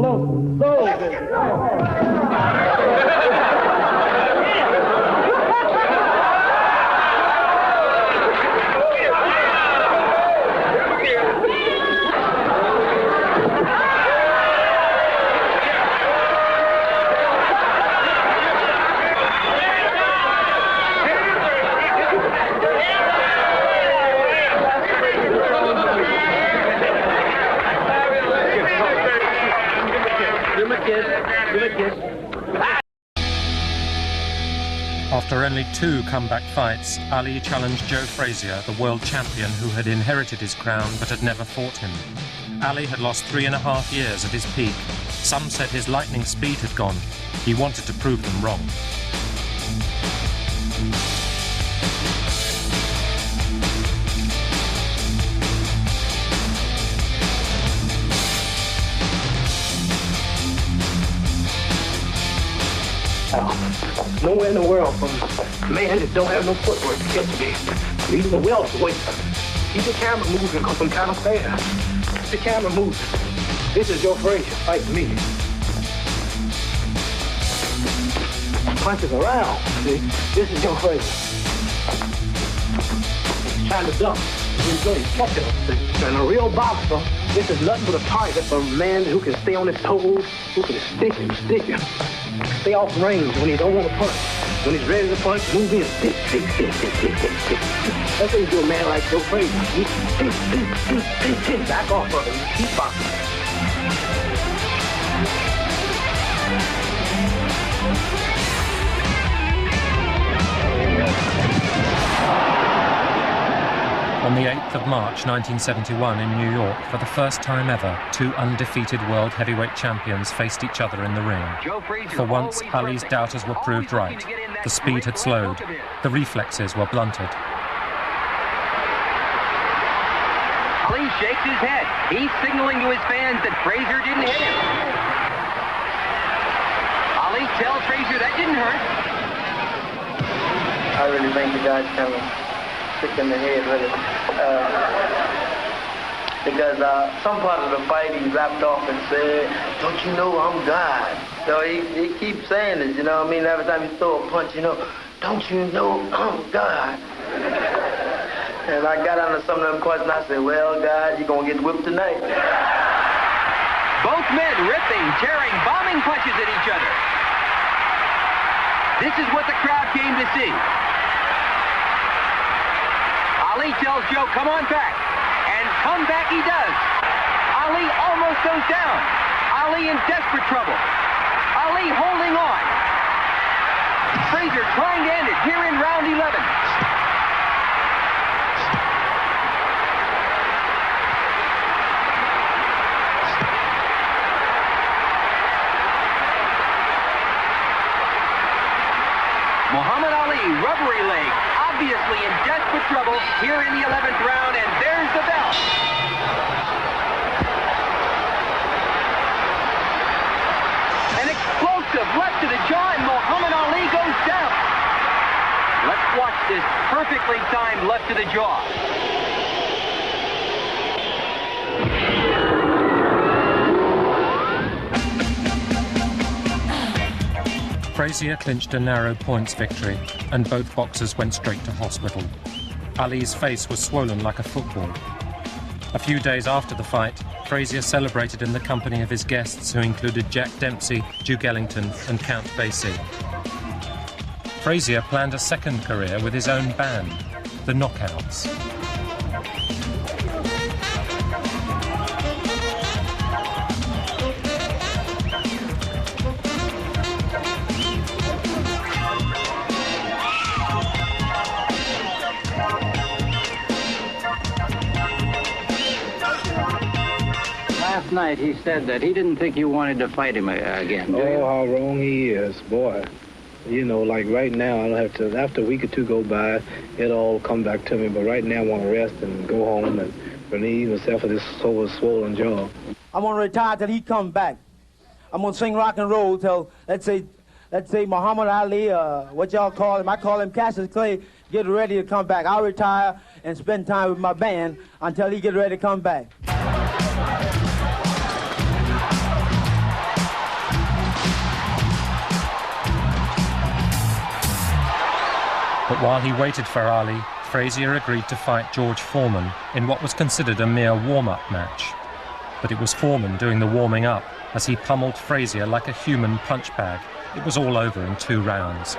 After only 2 comeback fights, Ali challenged Joe Frazier, the world champion who had inherited his crown but had never fought him. Ali had lost 3.5 years at his peak. Some said his lightning speed had gone. He wanted to prove them wrong. Nowhere in the world from a man that don't have no footwork to catch me. Even the welterweight. Keep the camera moving, because I'm kind of fast. Keep the camera moving. This is Joe Frazier fighting me. Punches around, see? This is Joe Frazier. He's trying to dump. He's going to catch him. And a real boxer, this is nothing but a target for a man who can stay on his toes, who can stick him. Stay off range when he don't want to punch. When he's ready to punch, move in. Stick. That's what you do a man like Joe Frazier. Back off of him. Keep boxing. On the 8th of March 1971 in New York, for the first time ever, 2 undefeated world heavyweight champions faced each other in the ring. For once, Ali's doubters were proved right. The speed had slowed. The reflexes were blunted. Ali shakes his head. He's signaling to his fans that Frazier didn't hit him. Ali tells Frazier that didn't hurt. I really think the guy's kind of sick in the head with it. Because some part of the fight he rapped off and said, "Don't you know I'm God?" So he keeps saying this, you know what I mean? Every time he throw a punch, you know, "Don't you know I'm God?" And I got under some of them questions. I said, "Well, God, you're going to get whipped tonight." Both men ripping, tearing, bombing punches at each other. This is what the crowd came to see. Ali tells Joe, "Come on back." And come back he does. Ali almost goes down. Ali in desperate trouble. Ali holding on. Frazier trying to end it here in round 11. Muhammad Ali, rubbery leg, obviously in desperate trouble here in the 11th round, and there's the bell. An explosive left to the jaw, and Muhammad Ali goes down. Let's watch this perfectly timed left to the jaw. Frazier clinched a narrow points victory, and both boxers went straight to hospital. Ali's face was swollen like a football. A few days after the fight, Frazier celebrated in the company of his guests, who included Jack Dempsey, Duke Ellington, and Count Basie. Frazier planned a second career with his own band, the Knockouts. Last night he said that he didn't think you wanted to fight him again. Oh, how wrong he is, boy. You know, like right now, I don't have to, after a week or two go by, it'll all come back to me. But right now, I want to rest and go home and relieve myself of this swollen jaw. I'm going to retire till he comes back. I'm going to sing rock and roll till, let's say Muhammad Ali, what y'all call him, I call him Cassius Clay, get ready to come back. I'll retire and spend time with my band until he get ready to come back. But while he waited for Ali, Frazier agreed to fight George Foreman in what was considered a mere warm-up match. But it was Foreman doing the warming up as he pummeled Frazier like a human punch bag. It was all over in 2 rounds.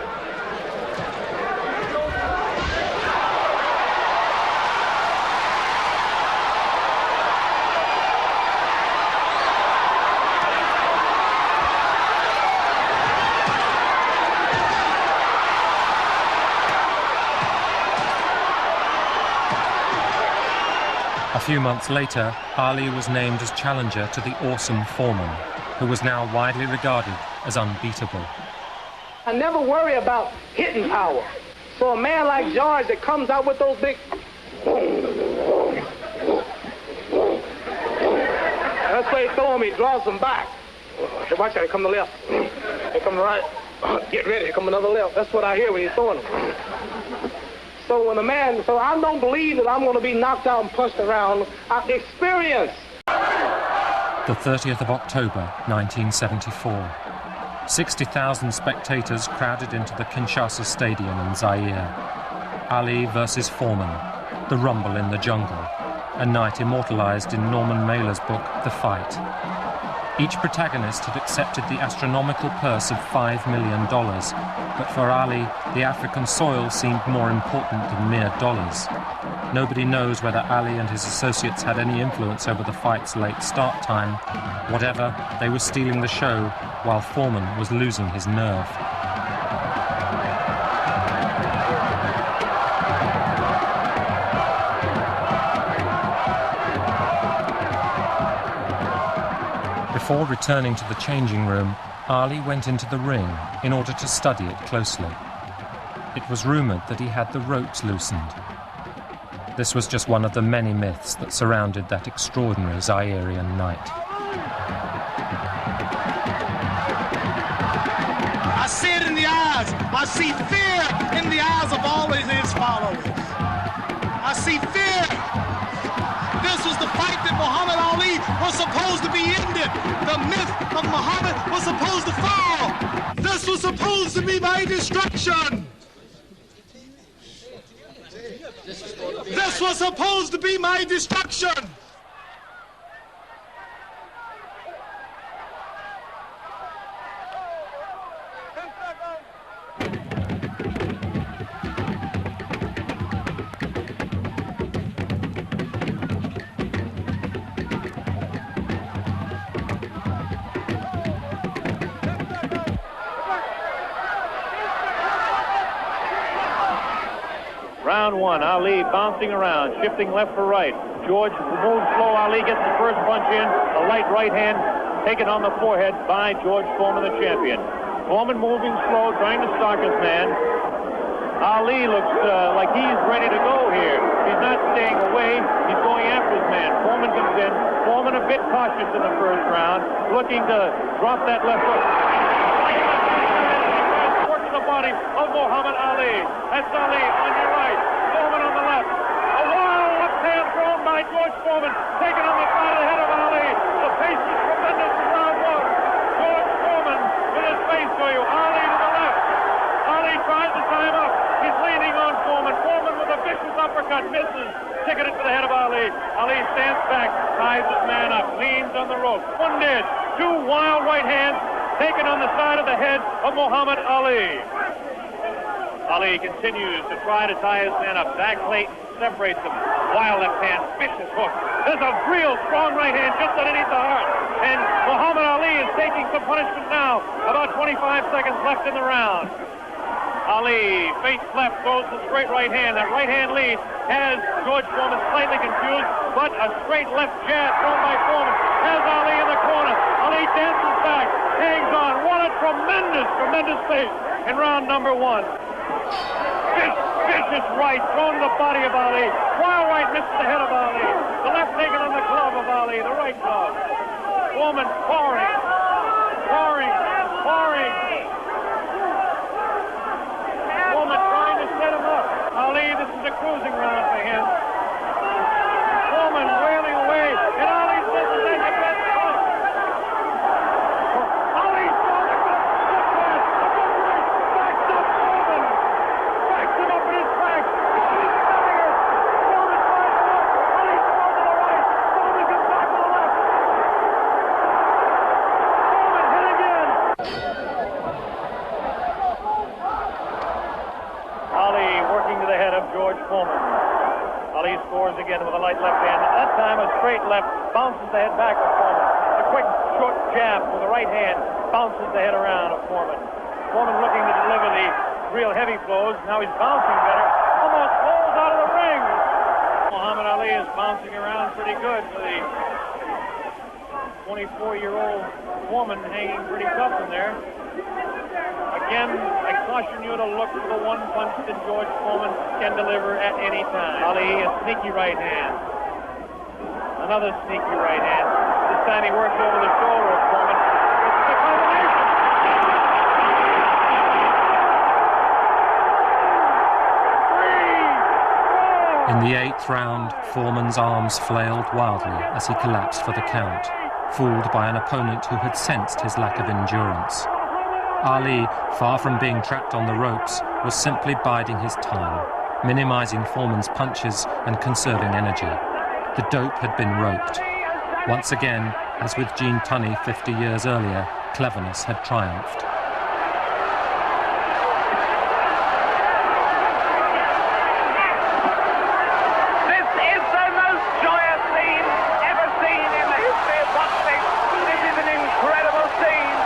A few months later, Ali was named as challenger to the awesome Foreman, who was now widely regarded as unbeatable. I never worry about hitting power. So a man like George that comes out with those big... That's why he throw me, draws them back. Hey, watch out, here come the left. Here come the right. Get ready, here come another left. That's what I hear when he's throwing them. So when I don't believe that I'm going to be knocked out and punched around. Experience. The 30th of October, 1974. 60,000 spectators crowded into the Kinshasa Stadium in Zaire. Ali versus Foreman, the rumble in the jungle, a night immortalized in Norman Mailer's book, The Fight. Each protagonist had accepted the astronomical purse of $5 million, but for Ali, the African soil seemed more important than mere dollars. Nobody knows whether Ali and his associates had any influence over the fight's late start time. Whatever, they were stealing the show, while Foreman was losing his nerve. Before returning to the changing room, Ali went into the ring in order to study it closely. It was rumoured that he had the ropes loosened. This was just one of the many myths that surrounded that extraordinary Zairean night. I see it in the eyes. I see fear in the eyes of all of his followers. I see fear. This was the fight that Muhammad Ali was supposed to be ended. The myth of Muhammad was supposed to fall. This was supposed to be my destruction. This was supposed to be my destruction. Round one, Ali bouncing around, shifting left for right. George moves slow. Ali gets the first punch in. A light right hand taken on the forehead by George Foreman, the champion. Foreman moving slow, trying to stalk his man. Ali looks like he's ready to go here. He's not staying away. He's going after his man. Foreman comes in. Foreman a bit cautious in the first round, looking to drop that left hook. Working the body of Muhammad Ali. That's Ali on your right. Foreman on the left. A wild left hand thrown by George Foreman. Taken on the side of the head of Ali. The pace is tremendous in round one. George Foreman with his face for you. Ali to the left. Ali tries to tie him up. He's leaning on Foreman. Foreman with a vicious uppercut. Misses. Ticking it to the head of Ali. Ali stands back. Ties his man up. Leans on the rope. One did. Two wild right hands taken on the side of the head of Muhammad Ali. Ali continues to try to tie his man up. Zach Clayton separates them. Wild left hand, vicious hook. There's a real strong right hand just underneath the heart. And Muhammad Ali is taking some punishment now. About 25 seconds left in the round. Ali feints left, throws the straight right hand. That right hand lead has George Foreman slightly confused, but a straight left jab thrown by Foreman has Ali in the corner. Ali dances back, hangs on. What a tremendous pace in round number one. Vicious right thrown to the body of Ali. Wild right misses the head of Ali. The left taken on the glove of Ali, the right glove. Foreman pouring. Foreman trying to set him up. Ali, this is a cruising round for him. Foreman wailing away, and Ali says to take the best punch. Ali saw the good pass. The good right. Backs up Foreman. Backs him up in his tracks. Ali staggers. Foreman tries to look. Ali throws to the right. Foreman comes back to the left. Foreman hit again. Ali working to the head of George Foreman. Ali scores again with a light left hand. That time a straight left bounces the head back of Foreman. A quick short jab with the right hand bounces the head around of Foreman. Foreman looking to deliver the real heavy blows. Now he's bouncing better. Almost falls out of the ring. Muhammad Ali is bouncing around pretty good for the 24-year-old Foreman, hanging pretty tough in there. Again, I caution you to look for the one punch that George Foreman can deliver at any time. Ali, a sneaky right hand. Another sneaky right hand. This time he works over the shoulder of Foreman. It's the combination. In the 8th round, Foreman's arms flailed wildly as he collapsed for the count, fooled by an opponent who had sensed his lack of endurance. Ali, far from being trapped on the ropes, was simply biding his time, minimizing Foreman's punches and conserving energy. The dope had been roped. Once again, as with Gene Tunney 50 years earlier, cleverness had triumphed. This is the most joyous scene ever seen in the history of boxing. This is an incredible scene.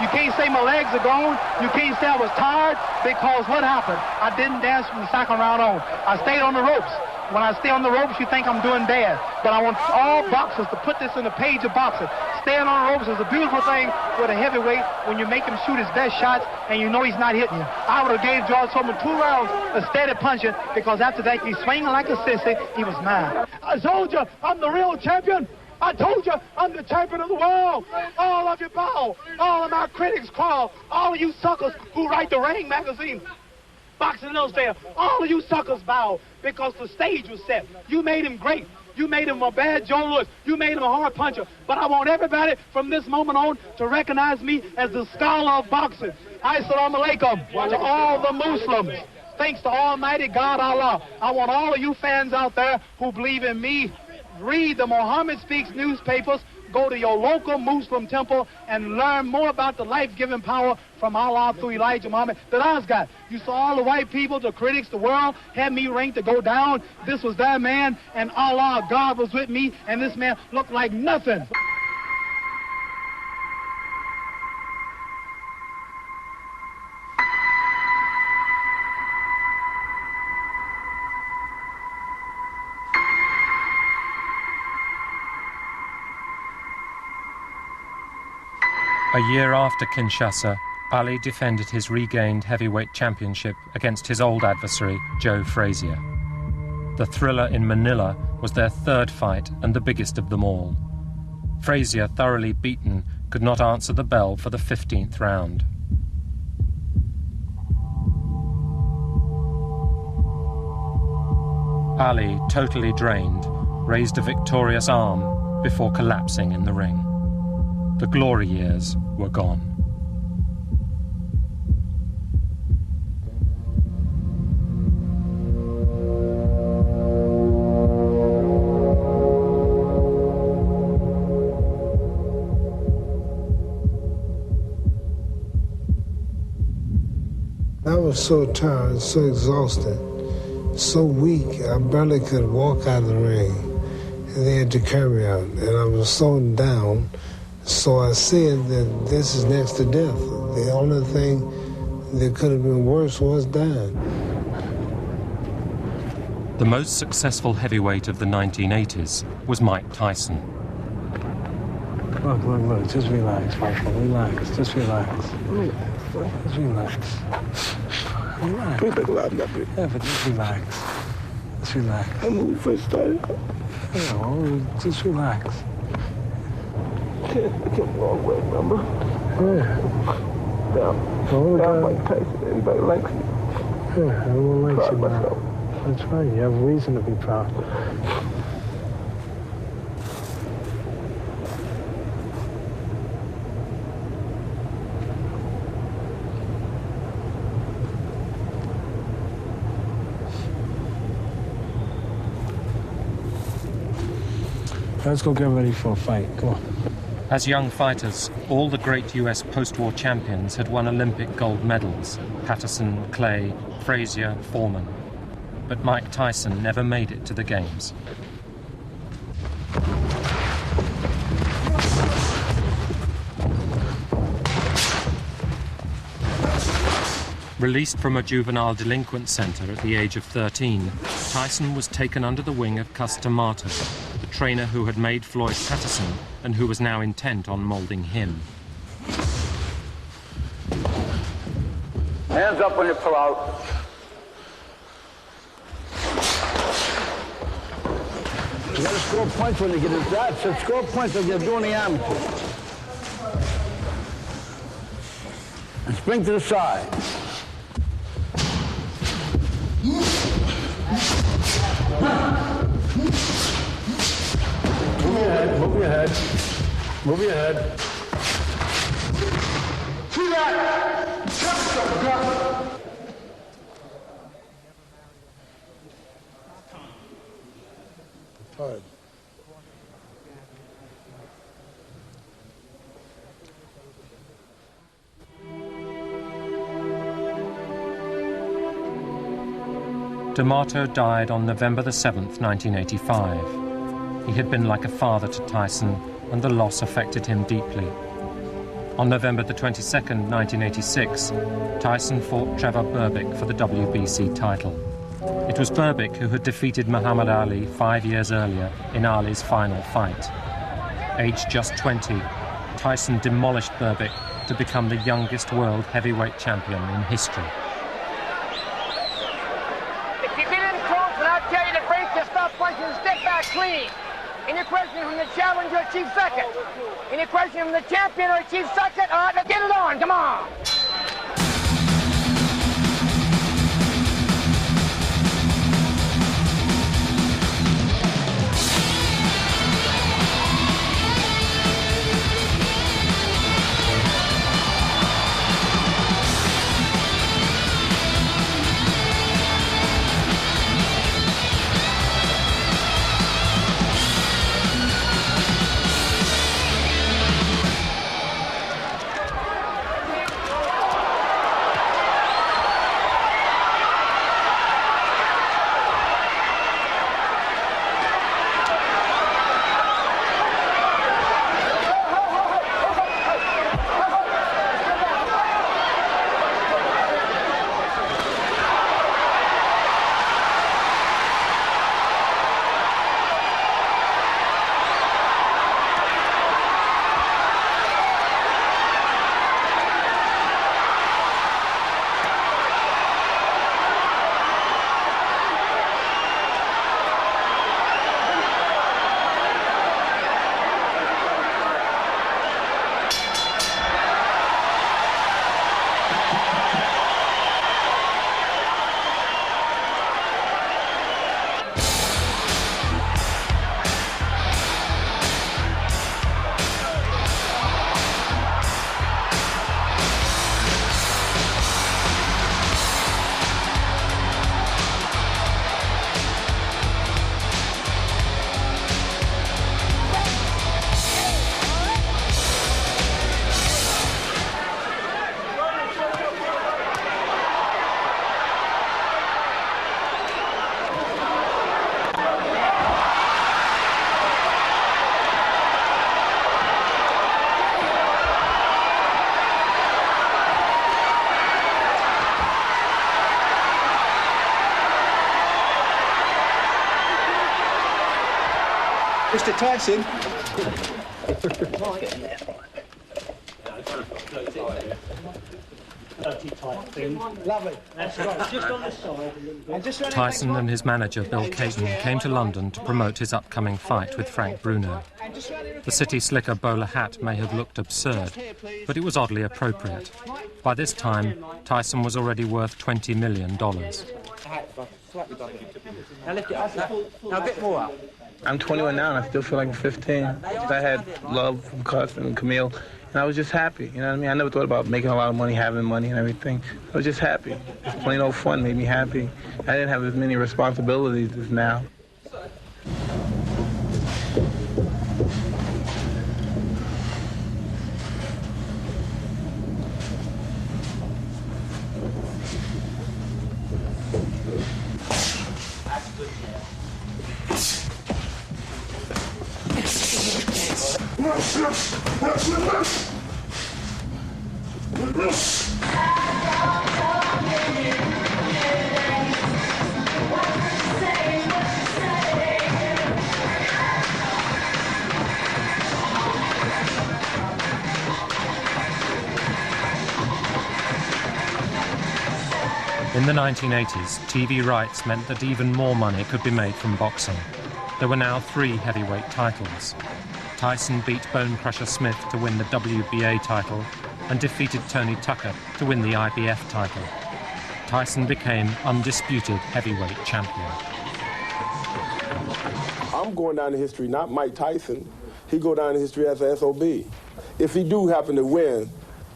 You can't say my legs are gone. You can't say I was tired, because what happened? I didn't dance from the second round on. I stayed on the ropes. When I stay on the ropes, you think I'm doing bad. But I want all boxers to put this in the page of boxing. Staying on the ropes is a beautiful thing with a heavyweight when you make him shoot his best shots and you know he's not hitting you. I would have gave George Foreman 2 rounds of steady punching, because after that he's swinging like a sissy. He was mine. I told you I'm the real champion. I told you I'm the champion of the world. All of you bow. All of my critics crawl. All of you suckers who write the Ring magazine, Boxing Illustrated, all of you suckers bow, because the stage was set. You made him great. You made him a bad Joe Louis. You made him a hard puncher. But I want everybody from this moment on to recognize me as the scholar of boxing. Assalamu alaikum to all the Muslims. Thanks to Almighty God Allah. I want all of you fans out there who believe in me, read the Muhammad Speaks newspapers, go to your local Muslim temple and learn more about the life-giving power from Allah through Elijah Muhammad that I've got. You saw all the white people, the critics, the world had me ranked to go down. This was that man, and Allah, God was with me, and this man looked like nothing. A year after Kinshasa, Ali defended his regained heavyweight championship against his old adversary, Joe Frazier. The Thriller in Manila was their 3rd fight and the biggest of them all. Frazier, thoroughly beaten, could not answer the bell for the 15th round. Ali, totally drained, raised a victorious arm before collapsing in the ring. The glory years were gone. That was was so tired, so exhausted, so weak, I barely could walk out of the ring. And they had to carry me out, and I was so down. So I said that this is next to death. The only thing that could have been worse was dying. The most successful heavyweight of the 1980s was Mike Tyson. Look, just relax, Michael, relax, just relax. Just relax. Relax. Yeah, but just relax. Just relax. I'm moving first time. Yeah, just relax. I can't walk away, remember? Yeah. Mike Tyson, everybody likes me. Yeah, everyone likes you now. That's right, you have reason to be proud. Let's go get ready for a fight. Come on. As young fighters, all the great US post-war champions had won Olympic gold medals: Patterson, Clay, Frazier, Foreman. But Mike Tyson never made it to the Games. Released from a juvenile delinquent center at the age of 13, Tyson was taken under the wing of Cus D'Amato, the trainer who had made Floyd Patterson and who was now intent on molding him. Hands up when you pull out. You gotta score points when you get his dad. So score points like you're doing the amateur. And spring to the side. Move your head, move your head. Move your head. See that? Fine. D'Amato died on November the 7th, 1985. He had been like a father to Tyson, and the loss affected him deeply. On November the 22nd, 1986, Tyson fought Trevor Berbick for the WBC title. It was Berbick who had defeated Muhammad Ali 5 years earlier in Ali's final fight. Aged just 20, Tyson demolished Berbick to become the youngest world heavyweight champion in history. If you get in close and I tell you to break your stop punching and step back clean. Any question from the challenger or chief second? Any question from the champion or chief second? All right, let's get it on, come on. Mr. Tyson. Tyson and his manager, Bill Caton, came to London to promote his upcoming fight with Frank Bruno. The city slicker bowler hat may have looked absurd, but it was oddly appropriate. By this time, Tyson was already worth $20 million. Now lift it up. Now a bit more up. I'm 21 now, and I still feel like I'm 15. I had love from Carson and Camille, and I was just happy. You know what I mean? I never thought about making a lot of money, having money and everything. I was just happy. Just plain old fun made me happy. I didn't have as many responsibilities as now. In the 1980s, TV rights meant that even more money could be made from boxing. There were now 3 heavyweight titles. Tyson beat Bone Crusher Smith to win the WBA title and defeated Tony Tucker to win the IBF title. Tyson became undisputed heavyweight champion. I'm going down in history, not Mike Tyson. He go down in history as a SOB. If he do happen to win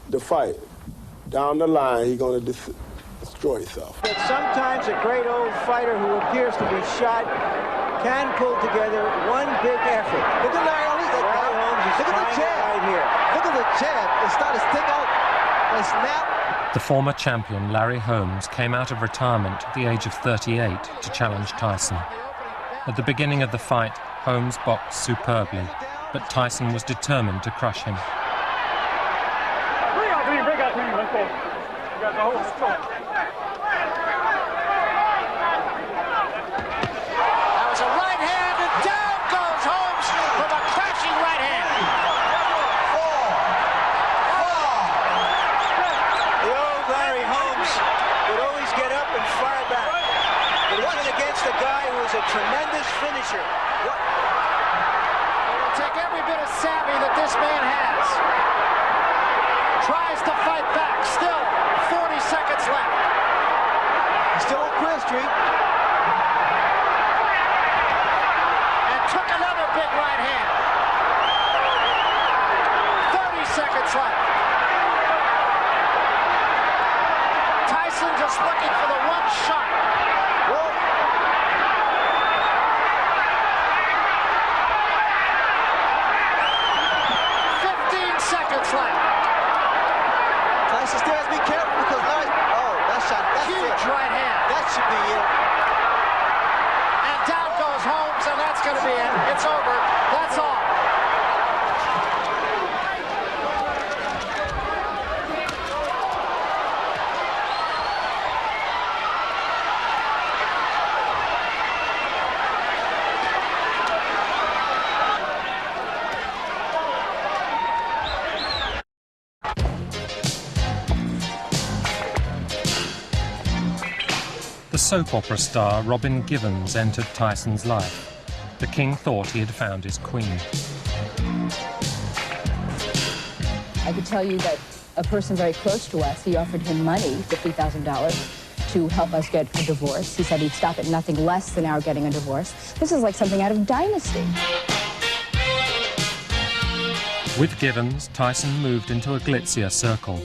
the fight, down the line, he's going to destroy himself. But sometimes a great old fighter who appears to be shot can pull together one big effort. Look at Larry Holmes. Look at the jab right here. Look at the jab. It's starting to stick out and snap. The former champion, Larry Holmes, came out of retirement at the age of 38 to challenge Tyson. At the beginning of the fight, Holmes boxed superbly, but Tyson was determined to crush him. Bring out to him, let's go. You got the whole stroke. That was a right hand, and down goes Holmes from a crashing right hand. The old Larry Holmes would always get up and fire back. It wasn't against a guy who was a tremendous finisher. It will take every bit of savvy that this man has. Tries to fight back. Still 40 seconds left. Still on Queen Street. And took another big right hand. 30 seconds left. Tyson just looking for the one shot. Whoa. 15 seconds left. Tyson still has to be careful because Larry... Oh, that shot. That's huge it. right hand. That should be it. And down goes Holmes, and that's going to be it. It's over. That's all. The soap opera star Robin Givens entered Tyson's life. The king thought he had found his queen. I could tell you that a person very close to us, he offered him money, $50,000, to help us get a divorce. He said he'd stop at nothing less than our getting a divorce. This is like something out of Dynasty. With Givens, Tyson moved into a glitzier circle.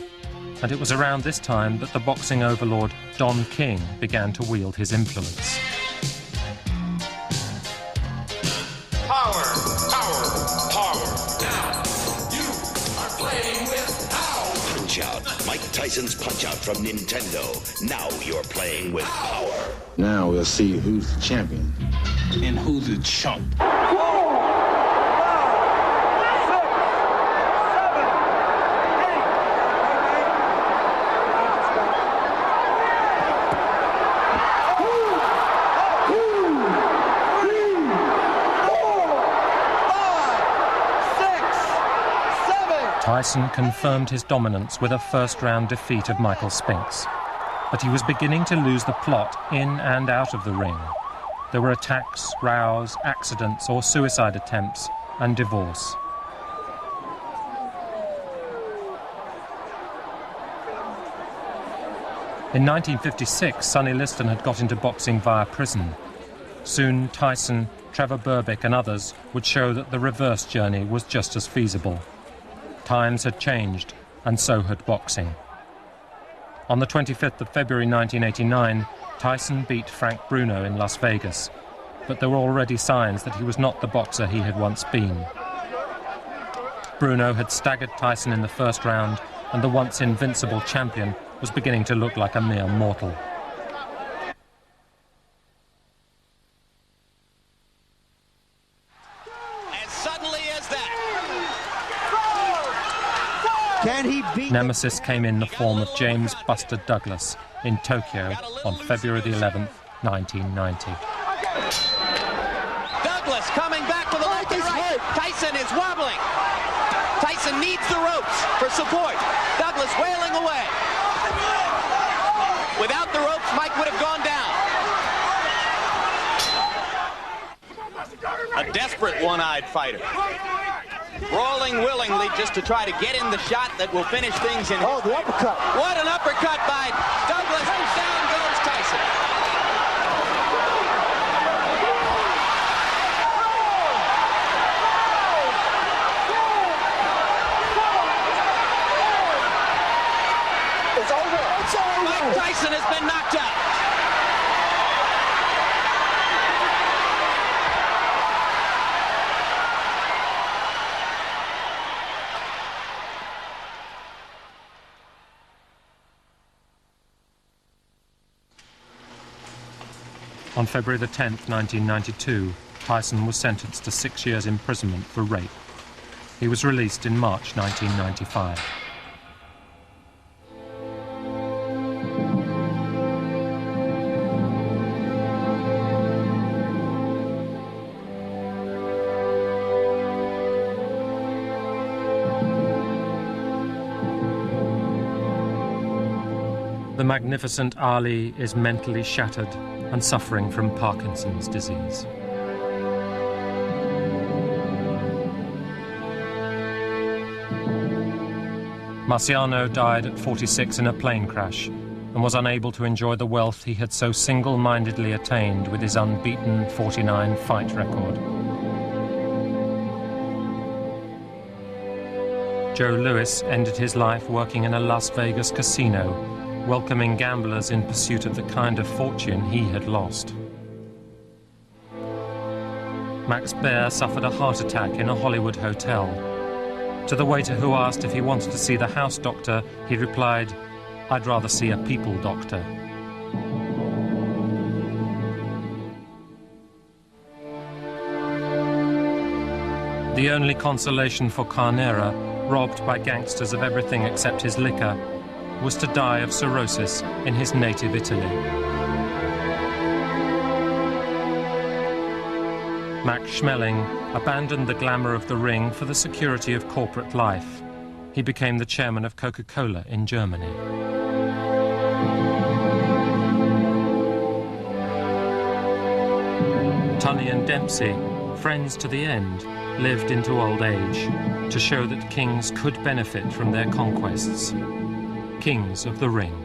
And it was around this time that the boxing overlord Don King began to wield his influence. Power, power, power. Now, you are playing with power. Punch Out. Mike Tyson's Punch Out from Nintendo. Now you're playing with power. Now we'll see who's the champion and who's the chump. Tyson confirmed his dominance with a first-round defeat of Michael Spinks. But he was beginning to lose the plot in and out of the ring. There were attacks, rows, accidents or suicide attempts, and divorce. In 1956, Sonny Liston had got into boxing via prison. Soon, Tyson, Trevor Berbick and others would show that the reverse journey was just as feasible. Times had changed, and so had boxing. On the 25th of February 1989, Tyson beat Frank Bruno in Las Vegas, but there were already signs that he was not the boxer he had once been. Bruno had staggered Tyson in the first round, and the once invincible champion was beginning to look like a mere mortal. As suddenly as that, Can he beat Nemesis came in the form of James Buster Douglas in Tokyo on February the 11th, 1990. Douglas coming back to the left and right. Tyson is wobbling. Tyson needs the ropes for support. Douglas wailing away. Without the ropes, Mike would have gone down. A desperate one-eyed fighter. Brawling willingly just to try to get in the shot that will finish things in. Oh, the uppercut. What an uppercut by Douglas. Down goes Tyson. It's over. It's over. Mike Tyson has been knocked out. On February the 10th, 1992, Tyson was sentenced to 6 years imprisonment for rape. He was released in March 1995. The magnificent Ali is mentally shattered and suffering from Parkinson's disease. Marciano died at 46 in a plane crash and was unable to enjoy the wealth he had so single-mindedly attained with his unbeaten 49 fight record. Joe Louis ended his life working in a Las Vegas casino, welcoming gamblers in pursuit of the kind of fortune he had lost. Max Baer suffered a heart attack in a Hollywood hotel. To the waiter who asked if he wanted to see the house doctor, he replied, "I'd rather see a people doctor." The only consolation for Carnera, robbed by gangsters of everything except his liquor, was to die of cirrhosis in his native Italy. Max Schmeling abandoned the glamour of the ring for the security of corporate life. He became the chairman of Coca-Cola in Germany. Tunney and Dempsey, friends to the end, lived into old age to show that kings could benefit from their conquests. Kings of the Ring.